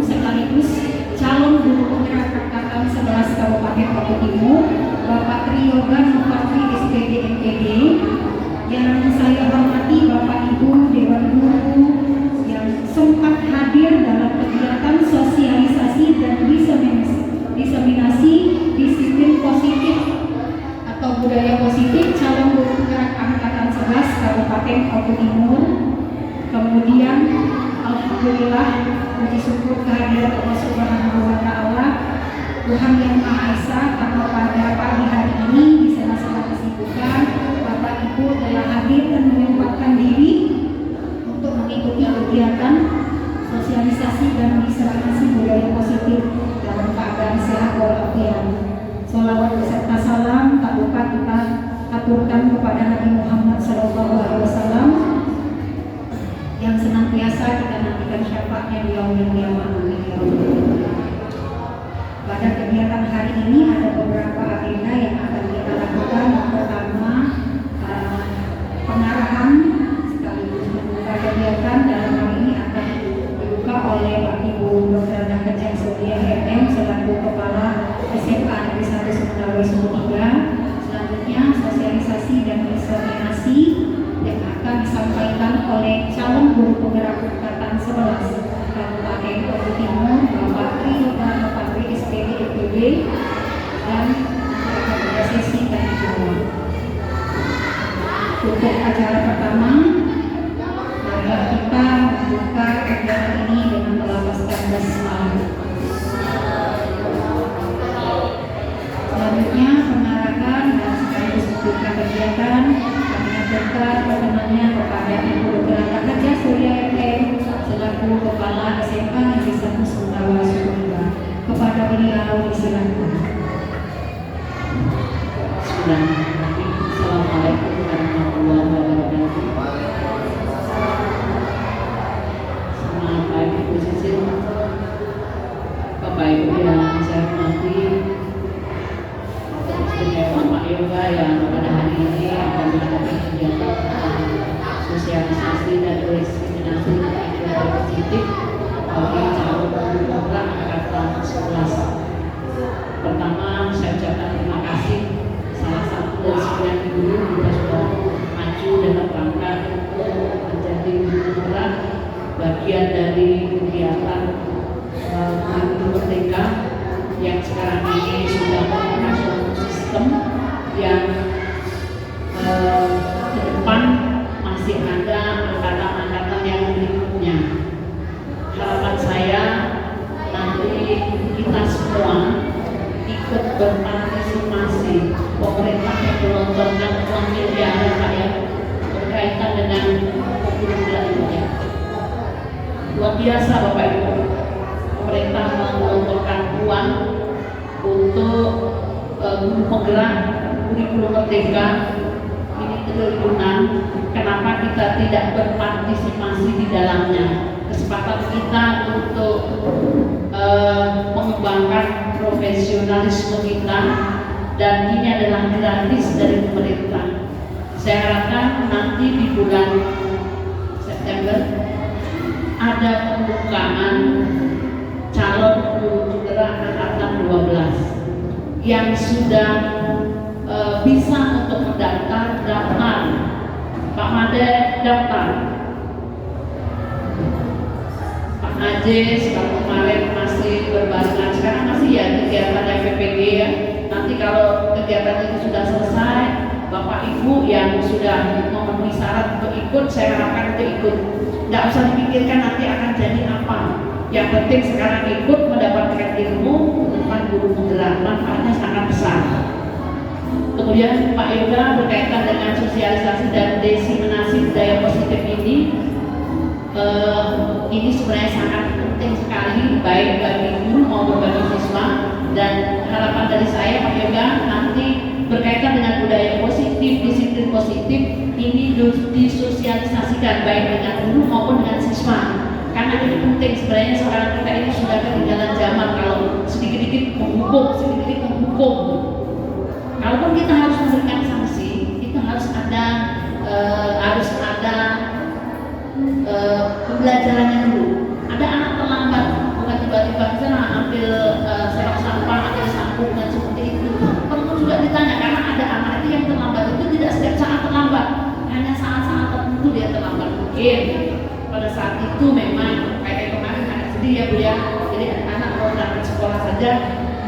sekaligus calon guru penggerak angkatan 11 Kabupaten Bogor Timur, Bapak Triyoga Nupatri SPD MPD. Yang saya hormati Bapak Ibu Dewan Guru yang sempat hadir dalam kegiatan sosialisasi dan diseminasi disiplin positif atau budaya positif calon guru penggerak angkatan 11 Kabupaten Bogor Timur. Kemudian alhamdulillah puji syukur kehadiran Allah Subhanahu wa taala, Tuhan yang Maha Esa, karena pada pagi hari ini di sela-sela kesibukan Bapak Ibu telah hadir dan menyempatkan diri untuk mengikuti kegiatan sosialisasi dan diseminasi budaya positif dalam keadaan sehat walafiat. Sholawat beserta salam tak lupa kita aturkan kepada Nabi Muhammad SAW yang senantiasa kita nantikan syafaatnya di yaumil qiyamah. Pada kegiatan hari ini ada beberapa agenda yang akan kita lakukan. Yang pertama, pengarahan sekaligus membuka kegiatan dalam hal ini akan dibuka oleh Pak Ibu Dr. Dahlan Surya MM selaku Kepala SMA Negeri 1 Semenawi Sumut 3. Selanjutnya sosialisasi dan diseminasi yang akan disampaikan oleh calon guru penggerak angkatan 11 Kabupaten Bogor Timur, Bapak Triyoga Nupatri SPD MPD, dan pada sesi tanya jawab. Untuk acara pertama, mari kita membuka kegiatan ini dengan melafazkan basmalah. Selanjutnya pengarahan dan sekaligus membuka kegiatan kami aturkan perkenannya kepada Ibu Dr. Dahlan Surya MM selaku Kepala SMA Negeri 1 Semenawi Sumut 3. Kepada beliau disilakan. Assalamualaikum warahmatullahi wabarakatuh. Selamat pagi Bu Sisil, Bapak Ibu yang saya hormati, istimewa Pak Yoga yang pada hari ini akan melakukan kegiatan sosialisasi dan diseminasi budaya positif bagi calon guru penggerak angkatan 11. Pertama, saya ucapkan terima kasih salah satu dari sekian guru kita sudah maju dalam rangka untuk menjadi guru penggerak bagian dari kegiatan guru merdeka yang sekarang ini sudah merupakan suatu sistem yang ke depan masih ada angkatan-angkatan yang berikutnya. Harapan saya nanti kita semua ikut berpartisipasi. Pemerintah menggelontorkan uang miliaran rakyat berkaitan dengan kurikulum ini. Luar biasa Bapak Ibu. Pemerintah menggelontorkan uang untuk guru penggerak kurikulum merdeka ini triliunan. Kenapa kita tidak berpartisipasi di dalamnya? Kesempatan kita untuk mengembangkan profesionalisme kita, dan ini adalah gratis dari pemerintah. Saya harapkan nanti di bulan September ada pembukaan calon guru penggerak angkatan 12 yang sudah bisa untuk mendaftar. Pak Made daftar, Pak Najis kalau kemarin masih berbarengan, sekarang masih ya kegiatan FPPG ya. Nanti kalau kegiatan itu sudah selesai, Bapak Ibu yang sudah memenuhi syarat untuk ikut, saya harapkan untuk ikut. Tidak usah dipikirkan nanti akan jadi apa. Yang penting sekarang ikut mendapatkan ilmu tentang guru penggerak, manfaatnya sangat besar. Kemudian Pak Yoga berkaitan dengan sosialisasi dan diseminasi budaya positif ini sebenarnya sangat penting sekali, baik bagi guru maupun bagi siswa. Dan harapan dari saya Pak Yoga nanti berkaitan dengan budaya positif, disiplin positif ini disosialisasikan baik dengan guru maupun dengan siswa. Karena ini penting sebenarnya, sekarang kita ini sudah ketinggalan zaman kalau sedikit-sedikit menghukum. Kalaupun kita harus memberikan sanksi, kita harus ada pembelajarannya dulu. Ada anak terlambat, bukan tiba-tiba mungkin pada saat itu memang kayak kemarin anak sedih ya Bu ya. Jadi anak mau berangkat sekolah saja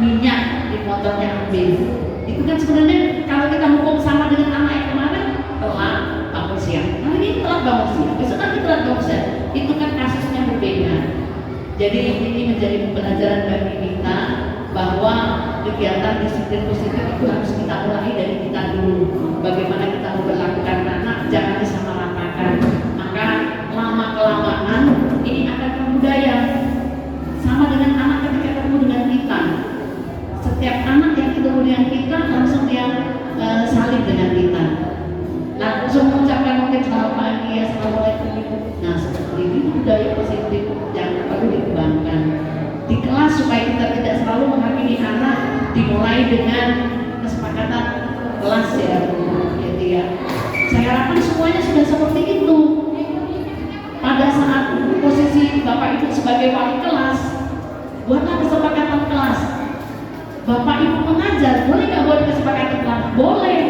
minyak di motornya habis. Itu kan sebenarnya kalau kita hukum sama dengan anak yang kemarin, telat bangun siang. Nah ini telat bangun siang, besok nanti telat bangun siang. Itu kan kasusnya berbeda. Jadi ini menjadi pembelajaran bagi kita bahwa kegiatan disiplin positif itu harus kita mulai dari kita dulu. Bagaimana kita memperlakukan anak, jangan disamaratakan. Maka lama kelamaan ini akan budaya. Sama dengan anak ketika ketemu dengan kita. Setiap anak yang ketemu dengan kita langsung dia saling dengan kita. Langsung mengucapkan mungkin selamat pagi, assalamualaikum. Nah seperti ini budaya positif yang perlu dikembangkan di kelas supaya kita tidak selalu menghakimi anak. Dimulai dengan kesepakatan kelas ya Bu, gitu ya. Saya harapkan semuanya sudah seperti itu. Pada saat posisi Bapak Ibu sebagai wali kelas, buatlah kesepakatan kelas. Bapak Ibu mengajar, boleh nggak buat kesepakatan kelas? Boleh.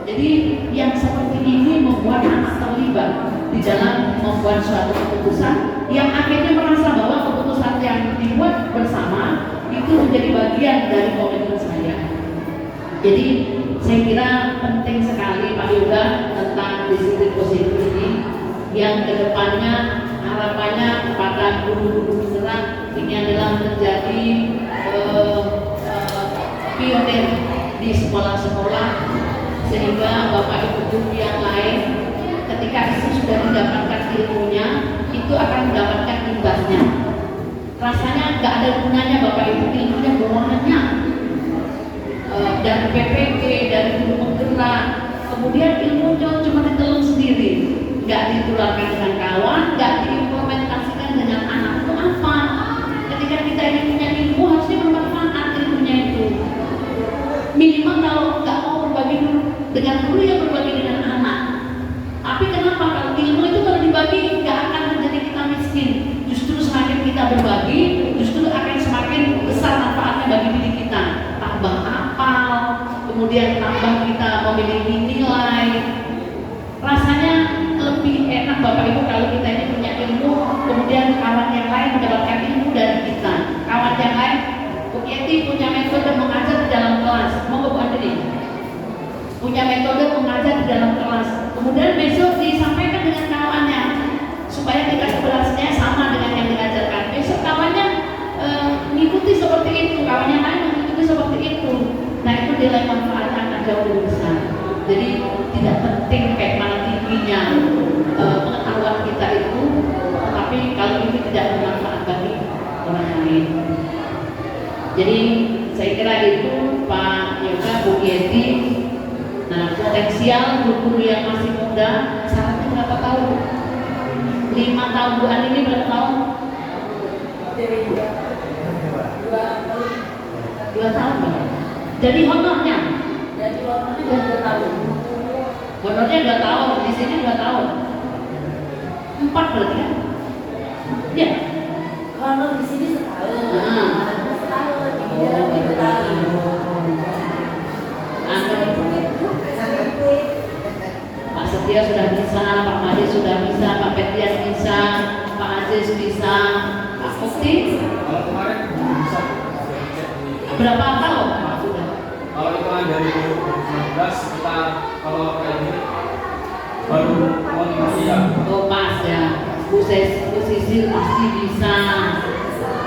Jadi yang seperti ini membuat anak terlibat di dalam membuat suatu keputusan yang akhirnya merasa bahwa keputusan yang dibuat bersama itu menjadi bagian dari komitmen saya. Jadi saya kira penting sekali Pak Yoga tentang disiplin positif ini yang kedepannya harapannya kepada guru-guru besar ini adalah menjadi pionir di sekolah-sekolah sehingga Bapak Ibu guru yang lain ketika itu sudah mendapatkan ilmunya itu akan mendapatkan imbasnya. Rasanya nggak ada gunanya Bapak Ibu ilmunya banyak dari PPG, dari guru penggerak, kemudian ilmunya cuma ditelan sendiri, nggak ditularkan dengan kawan, nggak diimplementasikan dengan anak. Itu apa? Ketika kita ini punya ilmu harusnya bermanfaat ilmunya itu. Minimal kalau nggak mau berbagi dulu dengan guru ya berbagi dengan anak. Tapi kenapa kalau ilmu itu kalau dibagi nggak akan menjadi kita miskin. Justru semakin kita berbagi, justru akan semakin besar manfaatnya bagi diri kita. Tambah hafal, kemudian tambah kita memiliki nilai. Rasanya lebih enak Bapak Ibu kalau kita ini punya ilmu, kemudian kawan yang lain mendapatkan ilmu dari kita. Kawan yang lain, Bu Yeti punya metode mengajar di dalam kelas. Mau Bu Andri? Punya metode mengajar di dalam kelas. Kemudian besok disampaikan dengan kawannya supaya tingkat keberhasilannya sama dengan yang diajarkan. Besok kawannya mengikuti seperti itu, kawannya lain mengikuti seperti itu. Nah itu nilai manfaatnya akan jauh lebih besar. Jadi tidak penting kayak mana tingginya pengetahuan kita itu, tapi kalau itu tidak bermanfaat bagi orang lain. Jadi saya kira itu Pak Yoga, Bu Yeti. Nah potensial guru yang masih muda, syaratnya berapa tahun? 5 tahun. Bu Ani ini berapa tahun? 2 tahun. Jadi honornya? Jadi honornya 2 tahun. Honornya 2 tahun, di sini 2 tahun. 4 berarti kan? Ya. Honor di sini setahun. Setahun. Oh, 2 tahun. Pak Setia sudah bisa, Pak Madi sudah bisa, Pak Petrian bisa, Pak Aziz bisa, Pak Mukti. Kalau kemarin bisa. Berapa tahun Pak sudah? Kalau itu dari 2019 kita kalau kayak gini baru mau ya. Oh pas ya. Bu Sisil pasti bisa.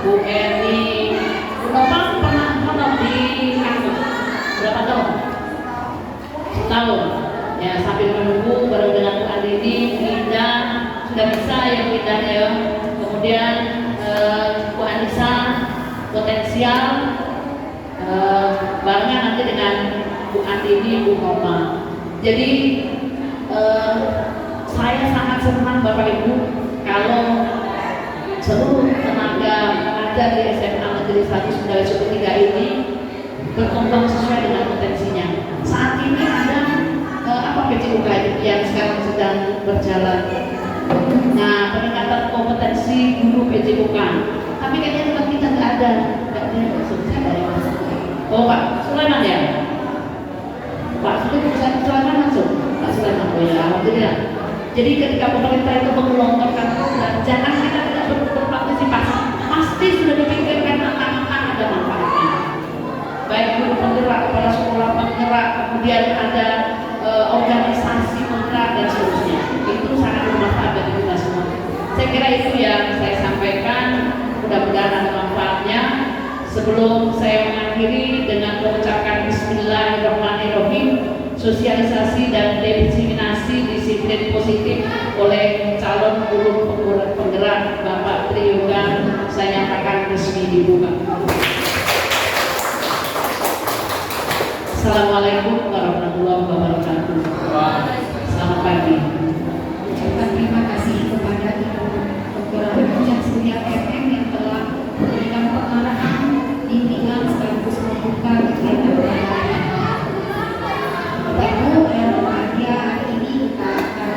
Bu Eni, Bu Nopal pernah honor di kampus. Berapa tahun? Setahun. Ya sambil menunggu baru dengan Bu Andini, Linda sudah bisa yang Linda ya. Kemudian Bu Anissa potensial barengan nanti dengan Bu Andini, Bu Nopal. Jadi saya sangat senang Bapak Ibu kalau seluruh tenaga pengajar di SMA Negeri 1 Sundawisu ketiga ini berkembang sesuai dengan potensinya. Saat ini ada PJUK yang sekarang sedang berjalan. Nah, peningkatan kompetensi guru PJUK. Tapi kayaknya tempat kita nggak ada. Oh Pak Sulaiman ya? Pak Sulaiman langsung. Pak Sulaiman, oh ya, alhamdulillah. Jadi ketika pemerintah itu menggelontorkan program, jangan kita tidak berpartisipasi. Pasti sudah dipikirkan akan ada manfaatnya. Baik guru penggerak, kepala sekolah penggerak, kemudian ada organisasi penggerak dan seterusnya. Itu sangat bermanfaat bagi kita semua. Saya kira itu yang saya sampaikan. Mudah-mudahan ada manfaatnya. Sebelum saya mengakhiri dengan mengucapkan Bismillahirrahmanirrahim, sosialisasi dan diseminasi disiplin positif oleh calon guru penggerak Bapak Triyoga saya nyatakan resmi dibuka. Assalamualaikum warahmatullahi wabarakatuh. Selamat pagi. Ucapkan terima kasih kepada Ibu Dr. Ujang Surya FM yang telah memberikan pengarahan, bimbingan sekaligus membuka kegiatan pelajaran. Bapak Ibu yang berbahagia, hari ini kita akan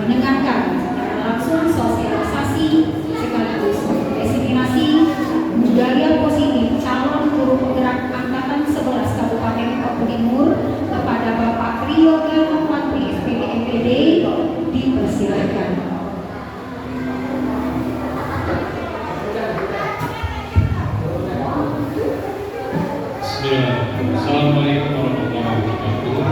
mendengarkan secara langsung sosialisasi sekaligus diseminasi budaya positif calon guru penggerak angkatan 11 Kabupaten Papua Timur kepada Bapak Triyoga Nopatri SPD MPD. Dipersilakan. Bismillahirrahmanirrahim. Assalamualaikum warahmatullahi wabarakatuh.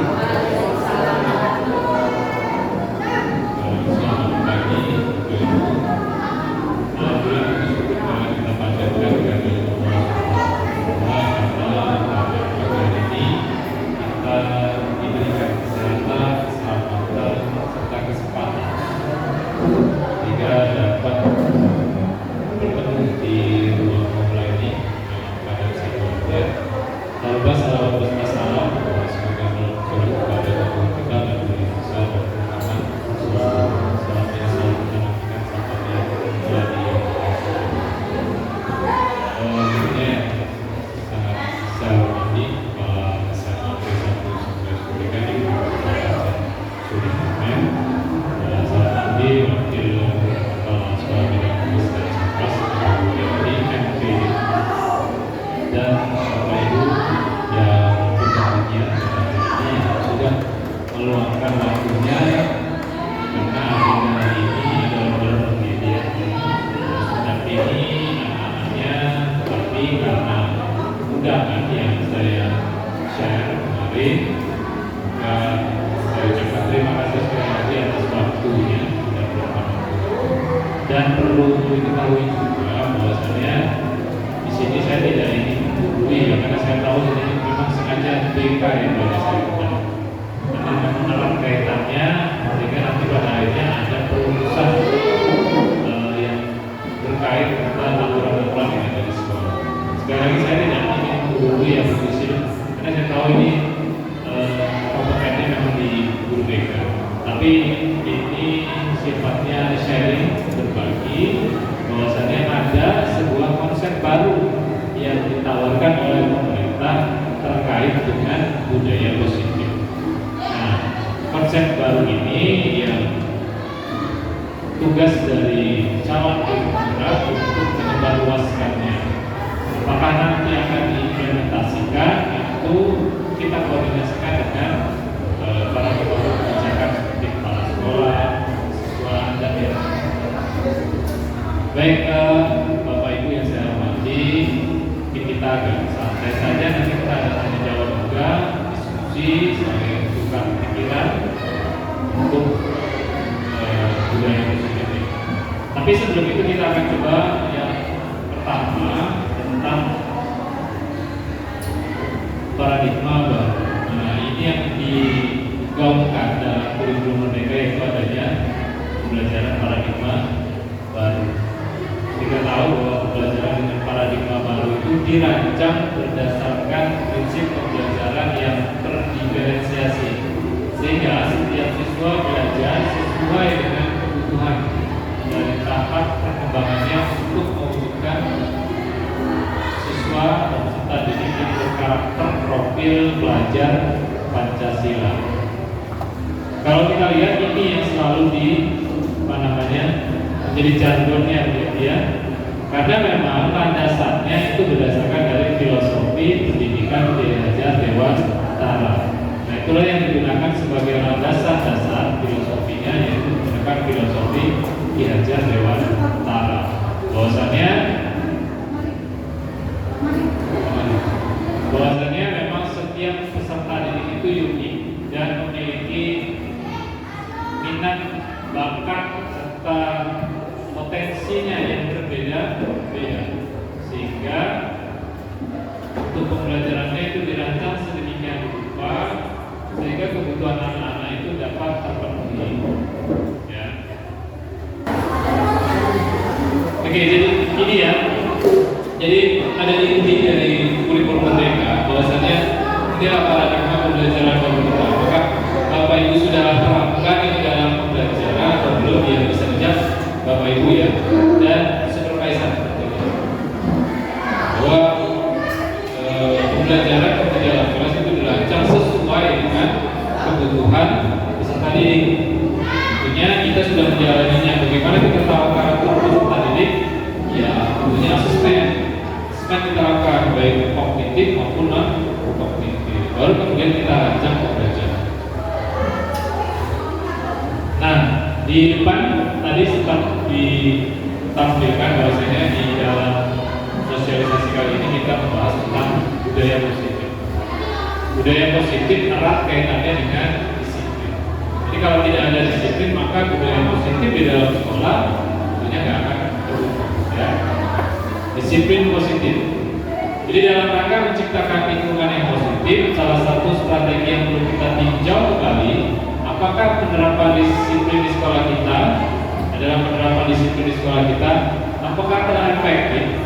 Selamat pagi. Alhamdulillah kita panjatkan kepada Allah karena pada pagi ini kita diberikan kesehatan, keselamatan serta kesempatan sehingga dapat bertemu di ruang aula ini dalam keadaan sehat. Tanpa salah bermasalah, semoga berkurang kepada Allah kita dan berusaha berkembang selama yang selalu menanamkan sampai yang menjadi ini sangat saya hormati Kepala SMA P1 Sumbes di Suriname, saya nanti wakil Kepala Sekolah Bidang Pembesar Sekolah di MP dan Bapak Ibu yang berbahagia ini sudah meluangkan waktunya karena agenda ini adalah bulan pendidikan. Dan ini anak-anaknya tapi karena undangan yang saya share kemarin, saya ucapkan terima kasih sekali lagi atas waktunya dan bermanfaat. Dan perlu diketahui juga bahwasanya di sini saya tidak ingin menggurui ya, karena saya tahu ini memang sengaja BK yang banyak saya undang. Karena memang erat kaitannya sehingga nanti pada akhirnya ada perumusan yang berkait tentang aturan-aturan yang ada di sekolah. Sekali lagi saya tidak ingin menggurui yang di sini karena saya tahu ini kompetennya memang di guru BK. Tapi ini sifatnya sharing, berbagi bahwasanya ada sebuah konsep baru yang ditawarkan oleh pemerintah terkait dengan budaya positif. Nah, konsep baru ini yang tugas dari calon penggerak untuk menyebarluaskannya. Apakah nanti akan diimplementasikan itu kita koordinasikan dengan para pemangku kebijakan seperti kepala sekolah, siswa dan yang baik. Bapak Ibu yang saya hormati, kita agak santai saja, nanti kita ada tanya jawab juga, diskusi sebagai tukar pikiran untuk budaya positif. Tapi sebelum itu kita akan coba yang pertama tentang paradigma baru. Nah, ini yang digaungkan dalam kurikulum Merdeka yaitu adanya pembelajaran paradigma baru. Kita tahu bahwa pembelajaran dengan paradigma baru itu dirancang berdasarkan prinsip pembelajaran yang terdiferensiasi, sehingga setiap siswa belajar sesuai dengan kebutuhan dari tahap perkembangannya untuk mewujudkan siswa dan peserta didik yang berkarakter profil belajar Pancasila. Kalau kita lihat ini yang selalu menjadi jargonnya ya, karena memang landasannya itu berdasarkan dari filosofi pendidikan belajar dewasa. Nah, itulah yang digunakan sebagai landasan dasar filosofinya, yaitu Ki Hajar Dewan Tara. Bahwasannya memang setiap peserta didik itu unik dan memiliki minat, bakat serta potensinya yang berbeda-beda, sehingga untuk pembelajarannya itu dirancang sedemikian rupa sehingga kebutuhan anak-anak itu dapat terpenuhi. Ya. Oke, jadi ini ya. Jadi ada inti dari kurikulum merdeka bahwasanya inilah paradigma pembelajaran pemerintah. Apakah Bapak Ibu sudah terapkan ini dalam pembelajaran atau belum? Ya bisa menjawab Bapak Ibu ya. Dan supervisor bahwa pembelajaran dalam kelas itu dirancang sesuai dengan kebutuhan peserta didik. Tentunya kita sudah menjalaninya. Bagaimana kita tahu karakter peserta didik? Ya, tentunya asesmen kita akan baik kognitif maupun non kognitif. Baru kemudian kita rancang pembelajaran. Nah, di depan tadi sempat ditampilkan bahwasanya di dalam sosialisasi kali ini kita membahas tentang budaya positif. Budaya positif erat kaitannya dengan disiplin. Jadi kalau tidak ada disiplin maka budaya positif di dalam sekolah tentunya nggak akan terwujud. Ya. Disiplin positif. Jadi dalam rangka menciptakan lingkungan yang positif, salah satu strategi yang perlu kita tinjau kembali, apakah penerapan disiplin di sekolah kita adalah penerapan disiplin di sekolah kita, apakah telah efektif,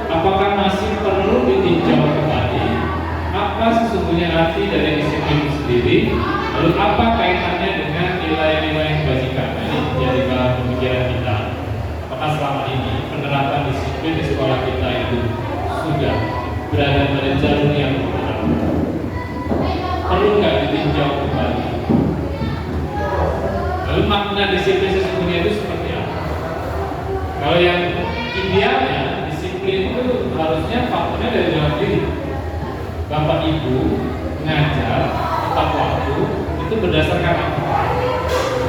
apakah masih perlu ditinjau kembali, apa sesungguhnya arti dari disiplin itu sendiri, lalu apa kaitannya dengan nilai-nilai kebajikan. Nah, ini menjadi bahan pemikiran kita. Apakah selama ini penerapan disiplin di sekolah kita itu sudah berada pada jalur yang benar? Perlu nggak ditinjau kembali? Lalu makna disiplin sesungguhnya itu seperti apa? Kalau yang idealnya disiplin itu harusnya faktornya dari dalam diri. Bapak Ibu mengajar tepat waktu itu berdasarkan apa?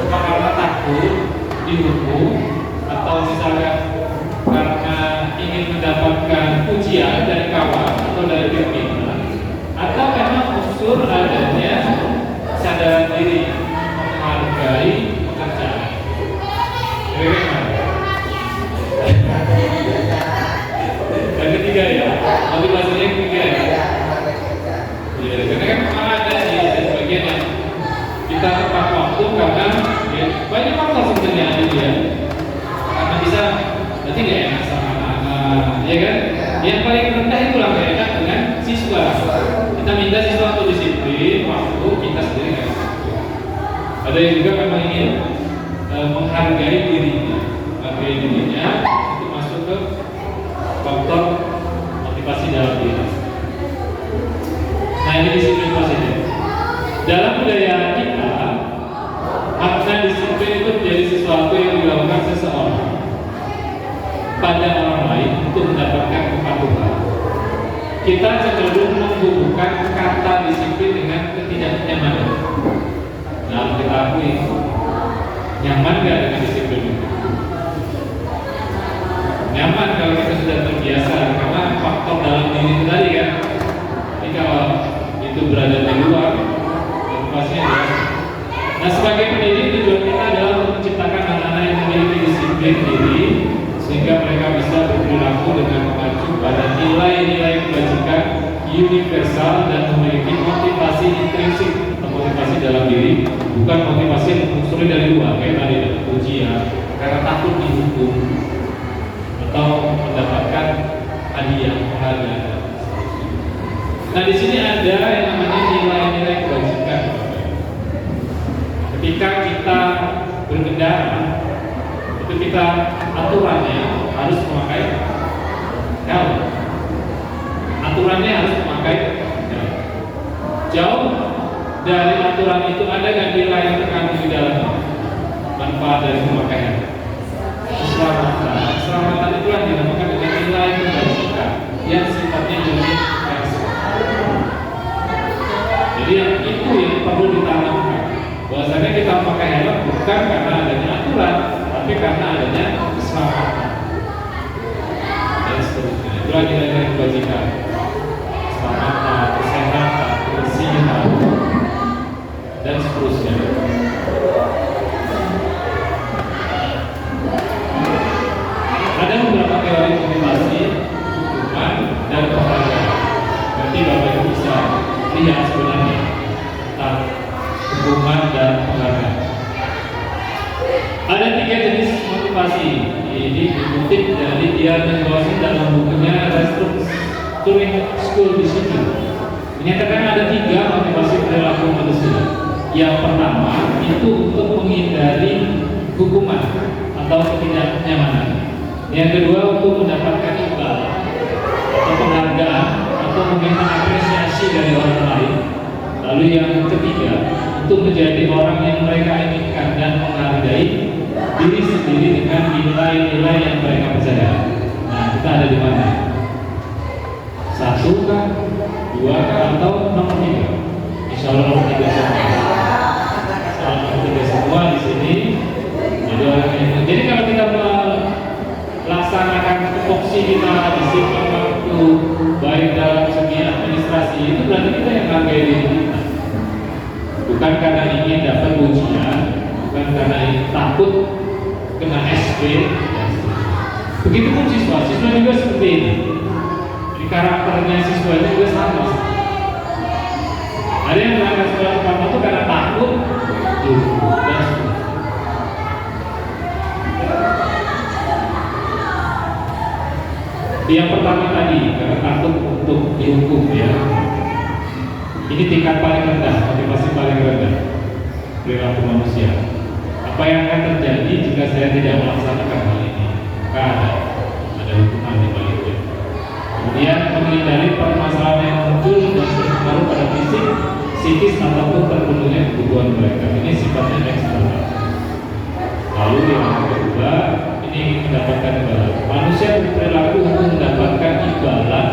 Apa karena takut dihukum, atau misalnya karena ingin mendapatkan pujian dari kawan atau dari pimpinan, atau memang unsur adanya kesadaran diri menghargai pekerjaan. Yang ketiga ya, motivasinya yang ketiga ya. Ya, karena kan memang ada di sebagian yang kita tepat waktu karena ya, banyak faktor sebenarnya ada dia. Karena bisa nanti gak enak sama anak-anak, ya kan? Yang paling rendah itulah gak enak dengan siswa. Kita minta siswa untuk disiplin, waktu kita sendiri gak bisa. Ada yang juga memang ingin menghargai dirinya, itu masuk ke faktor motivasi dalam diri. Nah ini disiplin positif. Dalam budaya kita, makna disiplin itu menjadi sesuatu yang dilakukan seseorang pada orang lain untuk mendapatkan kepatuhan. Kita cenderung menghubungkan kata disiplin dengan ketidaknyamanan. Nah, kita akui nyaman gak dengan disiplin itu? Nyaman kalau kita sudah terbiasa karena faktor dalam diri itu tadi kan. Jadi kalau itu berada di luar, motivasinya jelas. Nah, sebagai pendidik tujuan kita adalah untuk menciptakan anak-anak yang memiliki disiplin diri sehingga mereka bisa berperilaku dengan mengacu pada nilai-nilai kebajikan universal dan memiliki motivasi intrinsik atau motivasi dalam diri, bukan motivasi yang muncul dari luar kayak tadi dapat ujian karena takut dihukum atau mendapatkan hadiah penghargaan. Nah, di sini ada yang namanya nilai-nilai kebajikan. Ketika kita berkendara, itu kita aturannya harus memakai helm. Aturannya harus memakai helm. Jauh dari aturan itu ada nggak nilai yang terkandung di dalamnya? Manfaat dari memakai helm. Keselamatan itulah dinamakan dengan nilai kebajikan yang sifatnya universal. Jadi yang itu yang perlu ditanamkan. Bahwasanya kita memakai helm bukan karena adanya aturan, tapi tapi karena adanya keselamatan dan seterusnya. Itulah nilai-nilai kebajikan: keselamatan, kesehatan, kebersihan, dan seterusnya. Ada beberapa teori motivasi, hukuman, dan penghargaan. Nanti Bapak Ibu bisa lihat sebenarnya tentang hukuman dan penghargaan. Ada 3 jenis motivasi. Ini dikutip dari Diana Gosin dalam bukunya Restructuring School Discipline. Menyatakan ada 3 motivasi perilaku manusia. Yang pertama itu untuk menghindari hukuman atau ketidaknyamanan. Yang kedua untuk mendapatkan imbalan atau penghargaan atau meminta apresiasi dari orang lain. Lalu yang ketiga untuk menjadi orang yang mereka inginkan dan menghargai diri sendiri dengan nilai-nilai yang mereka percaya. Nah, kita ada di mana? 1 kah? 2 kah? Atau nomor 3? Insya Allah nomor 3 semua. Nomor 3 semua di sini. Jadi kalau kita melaksanakan tupoksi kita disiplin waktu baik dalam segi administrasi, itu berarti kita yang menghargai diri kita. Bukan karena ingin dapat ujian, bukan karena ingin takut kena SP. Begitupun siswa juga seperti ini. Jadi karakternya siswa itu juga sama. Ada yang berangkat sekolah pertama itu karena takut, dan yang pertama tadi karena takut untuk dihukum, ya. Ini tingkat paling rendah, motivasi paling rendah perilaku manusia. Apa yang akan terjadi jika saya tidak melaksanakan hal ini? Maka ada hukuman di baliknya. Kemudian menghindari permasalahan yang muncul dan berpengaruh pada fisik, psikis ataupun terpenuhnya kebutuhan mereka. Ini sifatnya eksternal. Lalu yang kedua, ini mendapatkan imbalan. Manusia berperilaku untuk mendapatkan imbalan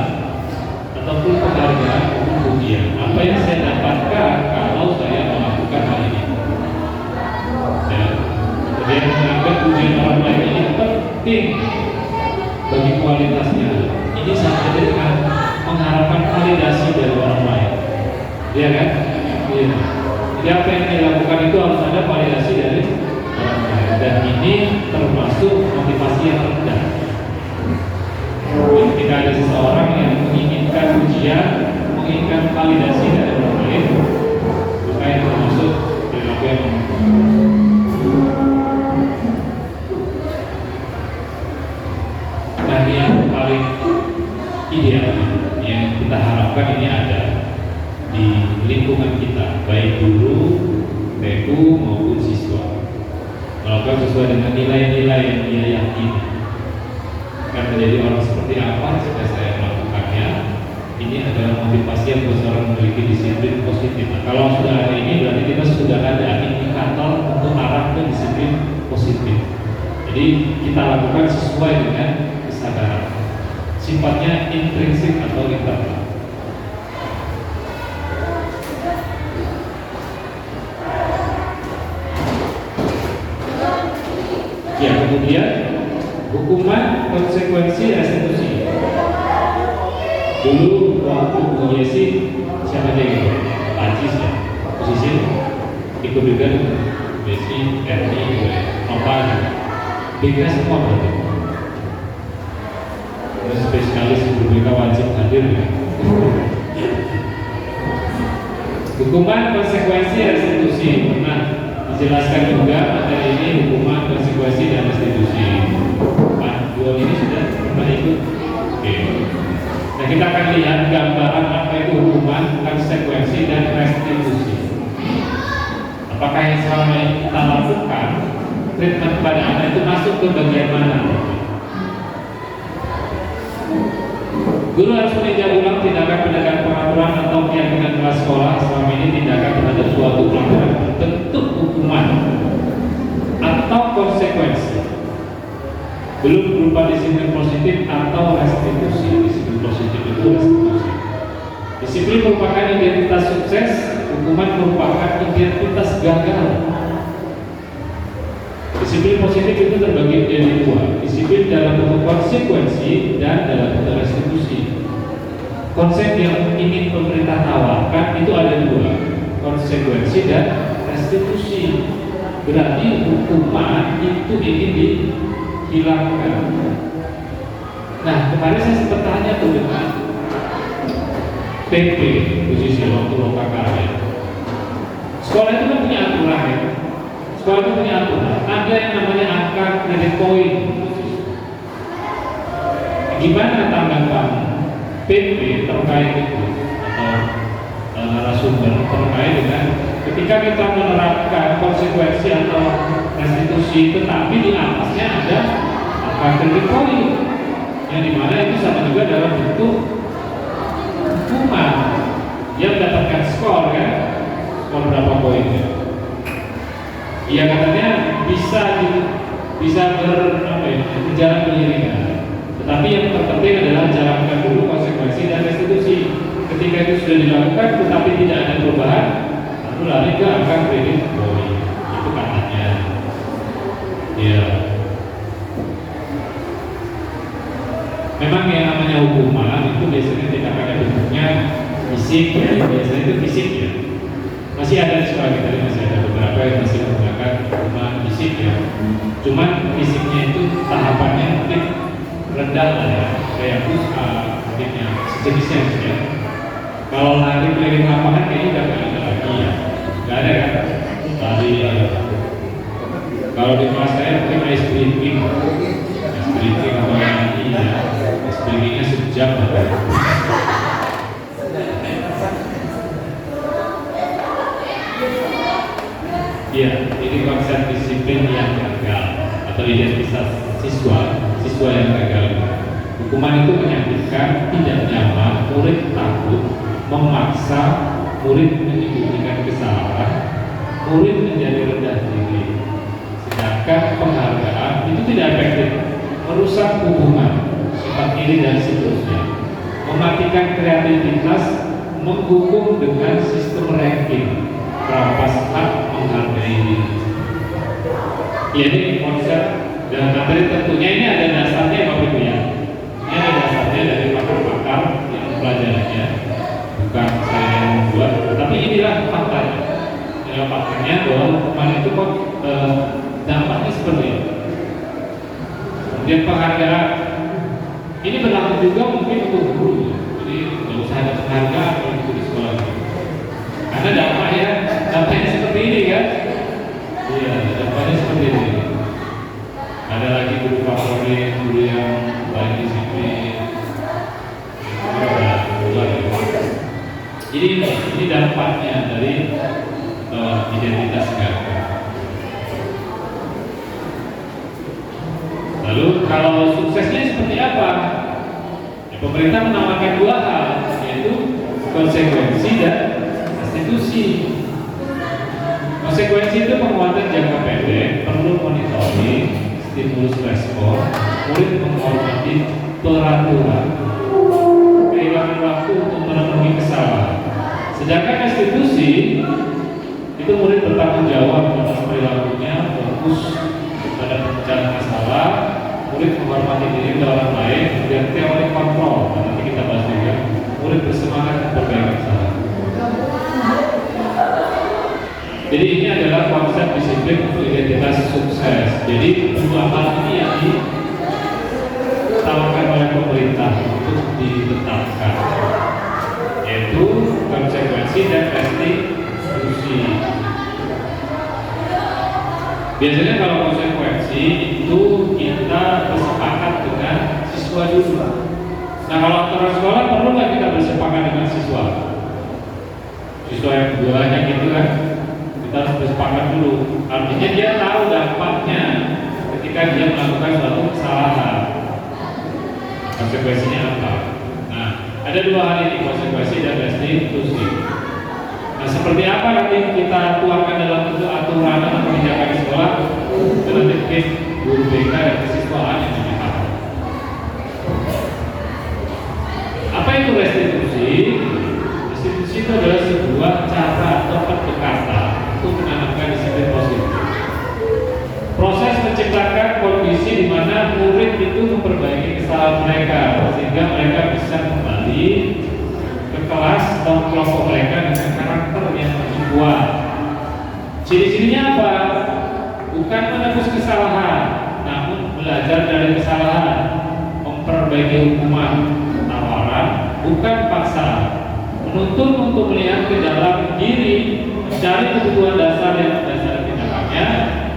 ataupun penghargaan untuk pujian. Apa yang saya dapatkan kalau saya melakukan hal ini? Ya. Kemudian menganggap pujian orang lain ini penting bagi kualitasnya. Ini sama dengan mengharapkan validasi dari orang lain. Iya kan? Iya. Jadi apa yang dilakukan itu harus ada validasi dari orang lain. Dan ini termasuk motivasi yang rendah. Ketika ada seseorang yang menginginkan ujian, menginginkan validasi dari orang lain, maka itu termasuk perilaku yang dan yang paling ideal yang kita harapkan ini ada di lingkungan kita, baik guru, TU maupun siswa, melakukan sesuai dengan nilai-nilai yang dia yakini. Akan menjadi orang seperti apa jika saya melakukannya? Ini adalah motivasi yang seseorang memiliki disiplin positif. Nah, kalau sudah ada ini berarti kita sudah ada indikator untuk arah ke disiplin positif. Jadi kita lakukan sesuai dengan kesadaran. Sifatnya intrinsik atau internal. Ya, kemudian hukuman, konsekuensi, restitusi. Dulu waktu Bu Yesi siapa aja gitu? Ajis ya, posisi ikut juga Yesi, Erni, Nova, BK semua berarti. Terus spesialis guru BK wajib hadir ya. Hukuman, konsekuensi, restitusi. Nah, dijelaskan juga materi ini hukuman, konsekuensi, dan restitusi. Pak Duo ini sudah pernah ikut? Oke. Nah, kita akan lihat gambaran apa itu hukuman, konsekuensi, dan restitusi. Apakah yang selama ini kita lakukan, treatment kepada anak itu masuk ke bagian mana? Guru harus meninjau ulang tindakan penegakan peraturan atau keyakinan kelas sekolah selama ini tindakan terhadap suatu pelanggaran berbentuk hukuman atau konsekuensi, belum berupa disiplin positif atau restitusi. Disiplin positif itu restitusi. Disiplin merupakan identitas sukses, hukuman merupakan identitas gagal. Disiplin positif itu terbagi menjadi dua, disiplin dalam bentuk konsekuensi dan dalam bentuk restitusi. Konsep yang ingin pemerintah tawarkan itu ada dua, konsekuensi dan restitusi. Berarti hukuman itu ingin dihilangkan. Nah, kemarin saya sempat tanya tuh dengan PP, posisi waktu KKN. Sekolah itu kan punya aturan ya. Sekolah itu punya aturan. Ada yang namanya angka kredit poin. Gimana tanggapan PP terkait itu atau narasumber terkait dengan ketika kita menerapkan konsekuensi atau restitusi, tetapi di atasnya ada angka kredit poin, yang dimana itu sama juga dalam bentuk hukuman. Dia mendapatkan skor kan, skor berapa poinnya? Iya katanya bisa berjalan beriringan. Tetapi yang terpenting adalah jalankan dulu konsekuensi dan restitusi. Ketika itu sudah dilakukan tetapi tidak ada perubahan, lalu lari ke angka kredit poin. Itu katanya. Ya. Memang yang namanya hukuman itu biasanya tidak ada bentuknya fisik ya. Biasanya itu fisik ya. Masih ada di sekolah kita, masih ada beberapa yang masih menggunakan hukuman fisik ya. Cuman fisiknya itu tahapannya mungkin rendah lah ya, kayak mungkin yang sejenisnya ya. Kalau lari keliling lapangan kayaknya udah nggak ada lagi ya, nggak ada kan? Lari kalau di kelas saya mungkin ice breaking atau yang ini ya, ice breakingnya sejam ada. Iya, ini konsep disiplin yang gagal atau identitas siswa yang gagal. Hukuman itu menyakitkan, tidak nyaman, murid takut, memaksa, murid menyembunyikan kesalahan, murid menjadi rendah diri. Sedangkan penghargaan itu tidak efektif, merusak hubungan, sifat iri dan seterusnya, mematikan kreativitas, menghukum dengan sistem ranking, rampas hak, menghargai diri. Ya, ini konsep dan materi tentunya ini ada dasarnya Bapak Ibu ya. Ini ada dasarnya dari pakar-pakar yang mempelajarinya, bukan saya yang membuat, tapi inilah faktanya. Inilah faktanya bahwa hukuman itu kok dampaknya seperti ini. Kemudian penghargaan ini berlaku juga mungkin untuk guru. Jadi nggak usah ada penghargaan kalau itu di sekolah. Karena dampaknya seperti ini kan? Iya, dampaknya seperti ini. Ada lagi guru favorit, guru yang paling disiplin. Jadi ini dampaknya dari identitas gagal. Lalu kalau suksesnya seperti apa? Ya, pemerintah menawarkan dua hal, yaitu konsekuensi dan restitusi. Konsekuensi itu penguatan jangka pendek, perlu monitoring, stimulus respon, murid menghormati peraturan, kehilangan waktu untuk memenuhi kesalahan. Sedangkan restitusi itu murid bertanggung jawab atas perilakunya, fokus pada pemecahan masalah, murid menghormati diri dan orang lain, dan teori kontrol. Nanti kita bahas juga. Murid bersemangat memperbaiki kesalahan. Jadi ini adalah konsep disiplin untuk identitas sukses. Jadi dua hal ini yang ditawarkan oleh pemerintah untuk ditetapkan, yaitu konsekuensi dan restitusi. Biasanya kalau konsekuensi itu kita bersepakat dengan siswa dulu. Nah kalau aturan sekolah perlu nggak kita bersepakat dengan siswa? Siswa yang keduanya gitu kan? Kita harus bersepakat dulu. Artinya dia tahu dampaknya ketika dia melakukan suatu kesalahan. Konsekuensinya apa? Nah, ada dua hal ini, konsekuensi dan restitusi. Nah, seperti apa nanti kita tuangkan dalam bentuk aturan atau kebijakan di sekolah? Itu nanti mungkin guru BK dan kesiswaan yang lebih paham. Apa itu restitusi? Restitusi itu adalah sebuah cara atau pendekatan untuk menanamkan disiplin positif. Proses itu memperbaiki kesalahan mereka sehingga mereka bisa kembali ke kelas atau kelompok mereka dengan karakter yang lebih kuat. Ciri-cirinya apa? Bukan menebus kesalahan, namun belajar dari kesalahan, memperbaiki hukuman, tawaran, bukan paksa, menuntun untuk melihat ke dalam diri, mencari kebutuhan dasar yang mendasari tindakannya,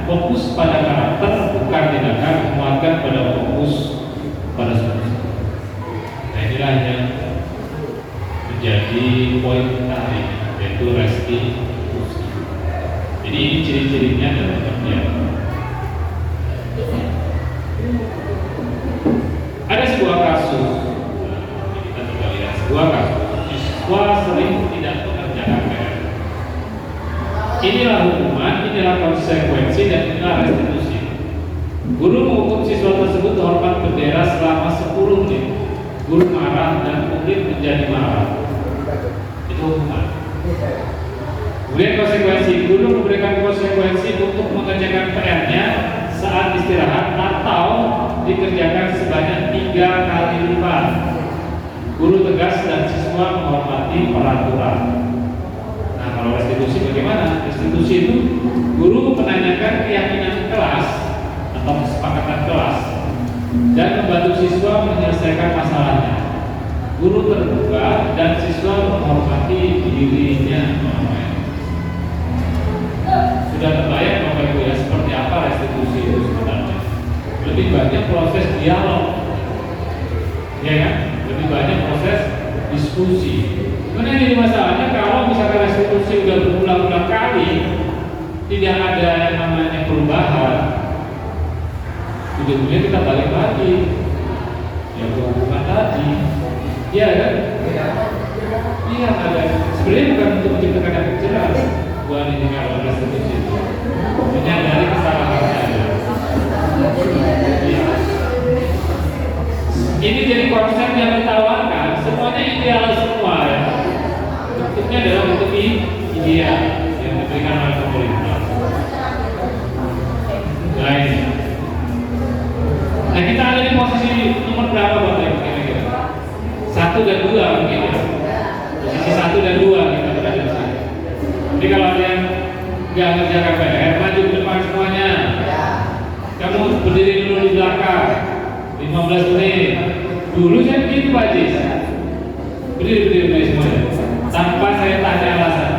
fokus pada karakter, bukan tindakan, menguatkan pada fokus pada solusi. Nah inilah yang menjadi poin kita hari ini, yaitu restitusi. Jadi ini ciri-cirinya dalam kerja. Ada sebuah kasus, kita coba lihat sebuah kasus. Siswa sering tidak mengerjakan PR. Inilah hukuman, inilah konsekuensi, dan inilah restitusi. Guru menghukum siswa tersebut hormat bendera selama 10 menit. Guru marah dan murid menjadi marah. Itu hukuman. Kemudian konsekuensi, guru memberikan konsekuensi untuk mengerjakan PR-nya saat istirahat atau dikerjakan sebanyak 3 kali lipat. Guru tegas dan siswa menghormati peraturan. Nah, kalau restitusi bagaimana? Restitusi itu guru menanyakan keyakinan kelas atau kesepakatan kelas dan membantu siswa menyelesaikan masalahnya. Guru terbuka dan siswa menghormati dirinya. Sudah terbayang Bapak Ibu ya seperti apa restitusi itu sebenarnya? Lebih banyak proses dialog, ya kan? Lebih banyak proses diskusi. Karena ini masalahnya kalau misalkan restitusi sudah berulang-ulang kali tidak ada yang namanya perubahan, ujung-ujungnya kita balik lagi yang berhubungan tadi, ya kan? Iya ada. Sebenarnya bukan untuk menciptakan efek jerah. Buat ini kalau restitusi itu menyadari kesalahannya. Ini jadi konsep yang ditawarkan, semuanya ideal semua ya. Bentuknya adalah bentuk ideal yang diberikan oleh pemerintah. Nah ini. Nah kita ada di posisi nomor berapa Bapak Ibu kira-kira? 1 dan 2 mungkin ya. Posisi 1 dan 2 kita berada di sini. Jadi kalau ada yang nggak ngerjakan PR, maju ke depan semuanya. Kamu berdiri dulu di belakang 15 menit. Dulu saya begitu Pak Jis. Berdiri semuanya. Tanpa saya tanya alasan.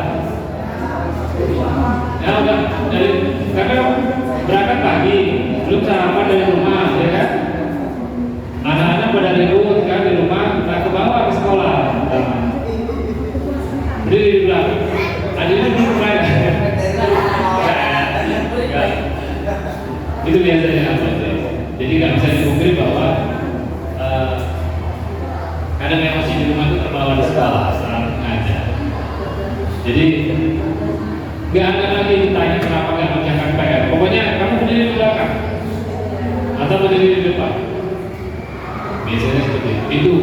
Ya udah karena berangkat pagi, belum sarapan dari rumah, ya kan? Anak-anak pada ribut kan di rumah, nggak ke bawah ke sekolah. Berdiri di belakang. Adilnya belum mulai. Itu biasanya apa? Jadi nggak bisa dipungkiri bahwa kadang emosi di rumah itu terbawa di sekolah saat mengajar. Jadi nggak ada lagi ditanya kenapa nggak mengerjakan PR. Pokoknya kamu berdiri di belakang atau berdiri di depan. Biasanya seperti itu.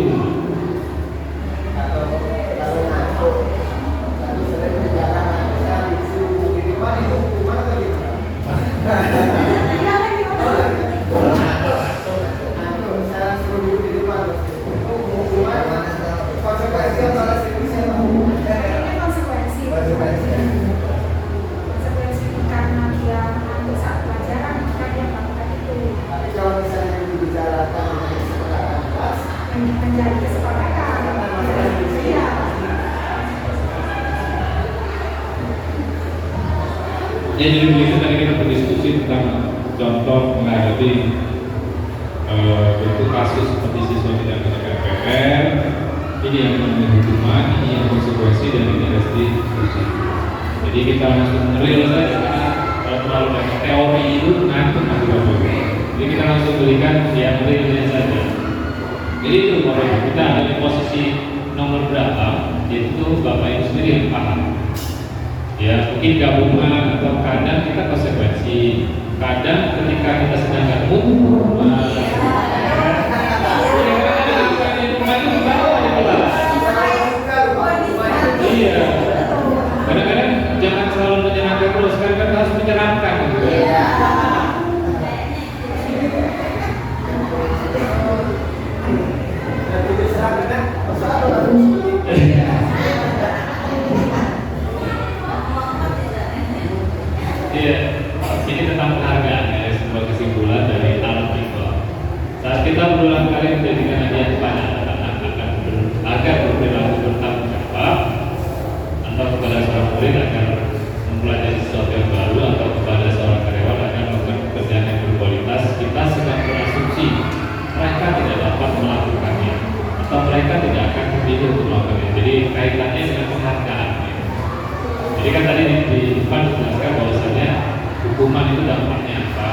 Ya jadi begitu tadi kita berdiskusi tentang contoh menghadapi bentuk kasus seperti siswa tidak mengerjakan PR. Ini yang namanya hukuman, ini yang konsekuensi, dan ini restitusi. Jadi kita langsung real saja karena kalau terlalu banyak teori itu ngantuk nanti Bapak. Jadi kita langsung berikan yang realnya saja. Jadi itu Bapak, kita ada di posisi nomor berapa? Itu Bapak Ibu sendiri yang paham. Ya mungkin gabungan atau kadang kita konsekuensi, kadang ketika kita sedang hukuman, iya, kadang-kadang jangan selalu menyenangkan terus, kadang-kadang harus menyeramkan gitu. kali menjadikan hadiah kepada anak-anak agar berperilaku bertanggung jawab, atau kepada seorang murid agar mempelajari sesuatu yang baru, atau kepada seorang karyawan agar melakukan pekerjaan yang berkualitas, kita sedang berasumsi mereka tidak dapat melakukannya atau mereka tidak akan terpilih untuk melakukannya. Jadi kaitannya dengan penghargaan. Jadi kan tadi di depan dijelaskan bahwasanya hukuman itu dampaknya apa?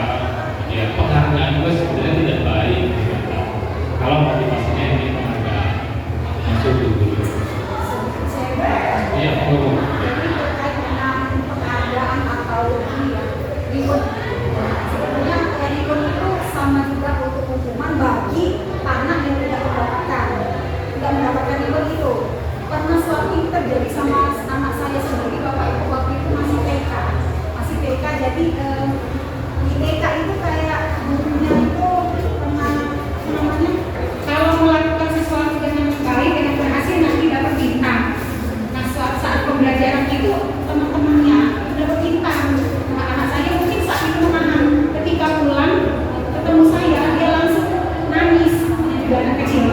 Ya, penghargaan juga sebenarnya tidak baik. Kalau motivasinya ini penghargaan, masuk dulu. Iya, oh. Jadi terkait dengan penghargaan atau reward, sebenarnya reward itu sama juga untuk hukuman bagi anak yang tidak mendapatkan reward itu. Karena suatu ini terjadi sama anak saya sendiri, bapak ibu waktu itu masih TK, jadi di TK itu kayak gurunya itu pernah namanya Kalau melakukan sesuatu dengan baik, dengan berhasil nanti dapat bintang. Nah, saat pembelajaran itu teman-temannya dapat bintang. Nah, anak saya mungkin saat itu menahan. Ketika pulang ketemu saya, dia langsung nangis. Juga anak kecil.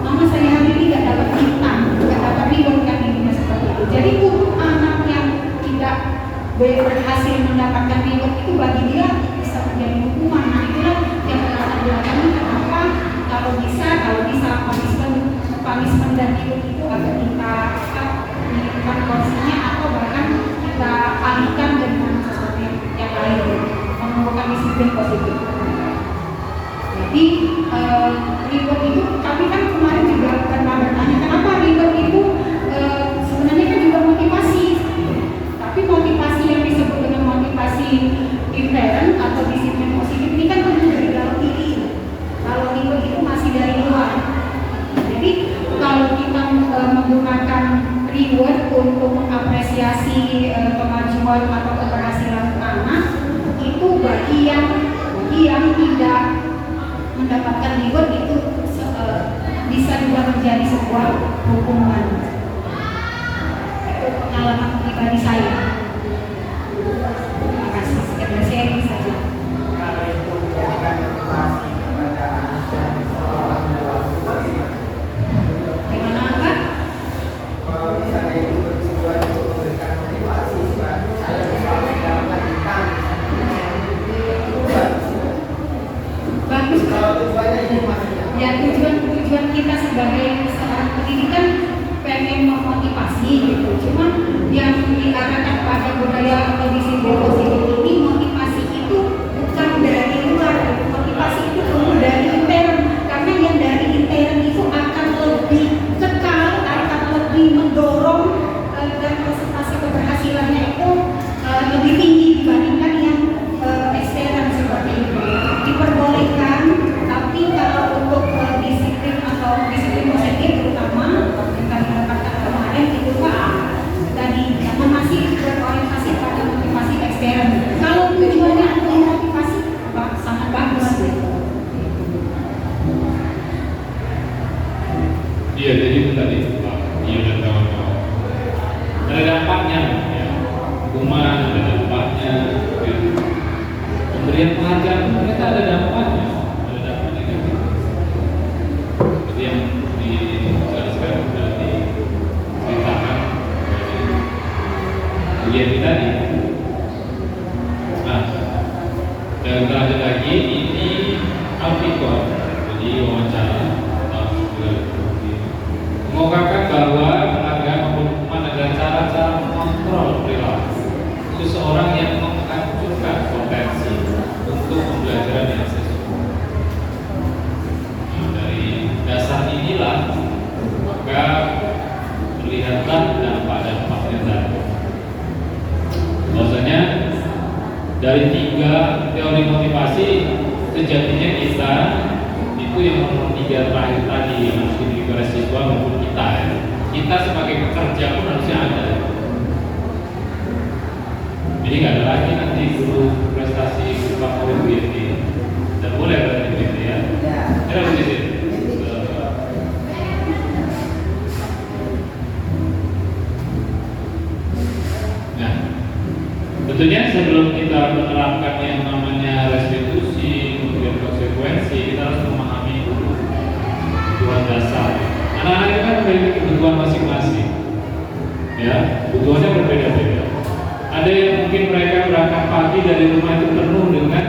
Mama, saya hari ini tidak dapat bintang, tidak dapat reward, kan ibunya seperti itu. Jadi untuk anak yang tidak berhasil mendapatkan reward itu bagi dia bisa menjadi hukuman. Nah, itulah yang akan dilakukan. Kenapa? Kalau bisa punishment dan reward itu agar kita menentukan porsinya, atau bahkan kita alihkan dengan sesuatu yang lain, menemukan disiplin positif. Jadi reward itu, kami kan kemarin juga pernah bertanya kenapa reward itu sebenarnya kan juga motivasi. Tapi motivasi yang disebut dengan motivasi inherent atau disiplin positif ini kan tentu dari dalam diri. Kalau reward itu masih dari luar. Jadi kalau kita menggunakan reward untuk mengapresiasi kemajuan atau keberhasilan anak, itu bagi yang tidak mendapatkan reward itu bisa juga menjadi sebuah hukuman. Itu pengalaman pribadi saya. Terima kasih, sekedar sharing saja. Gimana Kak? Bagus Kak. Ya, tujuan kita sebagai seorang pendidikan pengen memotivasi gitu. Cuma yang diarahkan pada budaya atau disiplin positif ini, motivasi itu bukan dari luar, motivasi itu tumbuh dari intern. Karena yang dari intern itu akan lebih kekal, akan lebih mendorong dan presentasi keberhasilannya itu lebih tinggi dibandingkan yang ekstern seperti itu. Diperbolehkan, tapi kalau untuk disiplin atau disiplin positif terutama yang kami dapatkan kemarin itu Pak tadi masih berorientasi pada motivasi ekstern. Kalau tujuannya untuk motivasi Pak sangat bagus. Iya, jadi itu tadi Pak, iya dan kawan-kawan. Ada dampaknya, ya. Hukuman ada dampaknya, ya. Pemberian penghargaan ternyata ada dampaknya negatif. Seperti yang dijelaskan sudah diceritakan ujian kita tadi. Nah, dan lanjut lagi ini Alfikon, jadi wawancara mengungkapkan bahwa penghargaan maupun hukuman adalah cara-cara mengontrol perilaku seseorang yang menghancurkan potensi untuk pembelajaran yang sesungguhnya. Nah, dari dasar inilah maka terlihatlah dampak-dampaknya tadi. Bahwasanya dari 3 teori motivasi sejatinya kita itu yang nomor 3 terakhir tadi yang harus dimiliki oleh siswa maupun kita ya. Kita sebagai pekerja pun harusnya ada. Jadi nggak ada lagi nanti guru prestasi favorit BND. Dan boleh berarti BND ya. Ada begitu. Nah, tentunya sebelum kita menerapkan yang namanya restitusi kemudian konsekuensi, kita harus memahami dulu kebutuhan masing-masing. Ya, kebutuhannya berbeda-beda. Ada yang mungkin mereka berangkat pagi dari rumah itu penuh dengan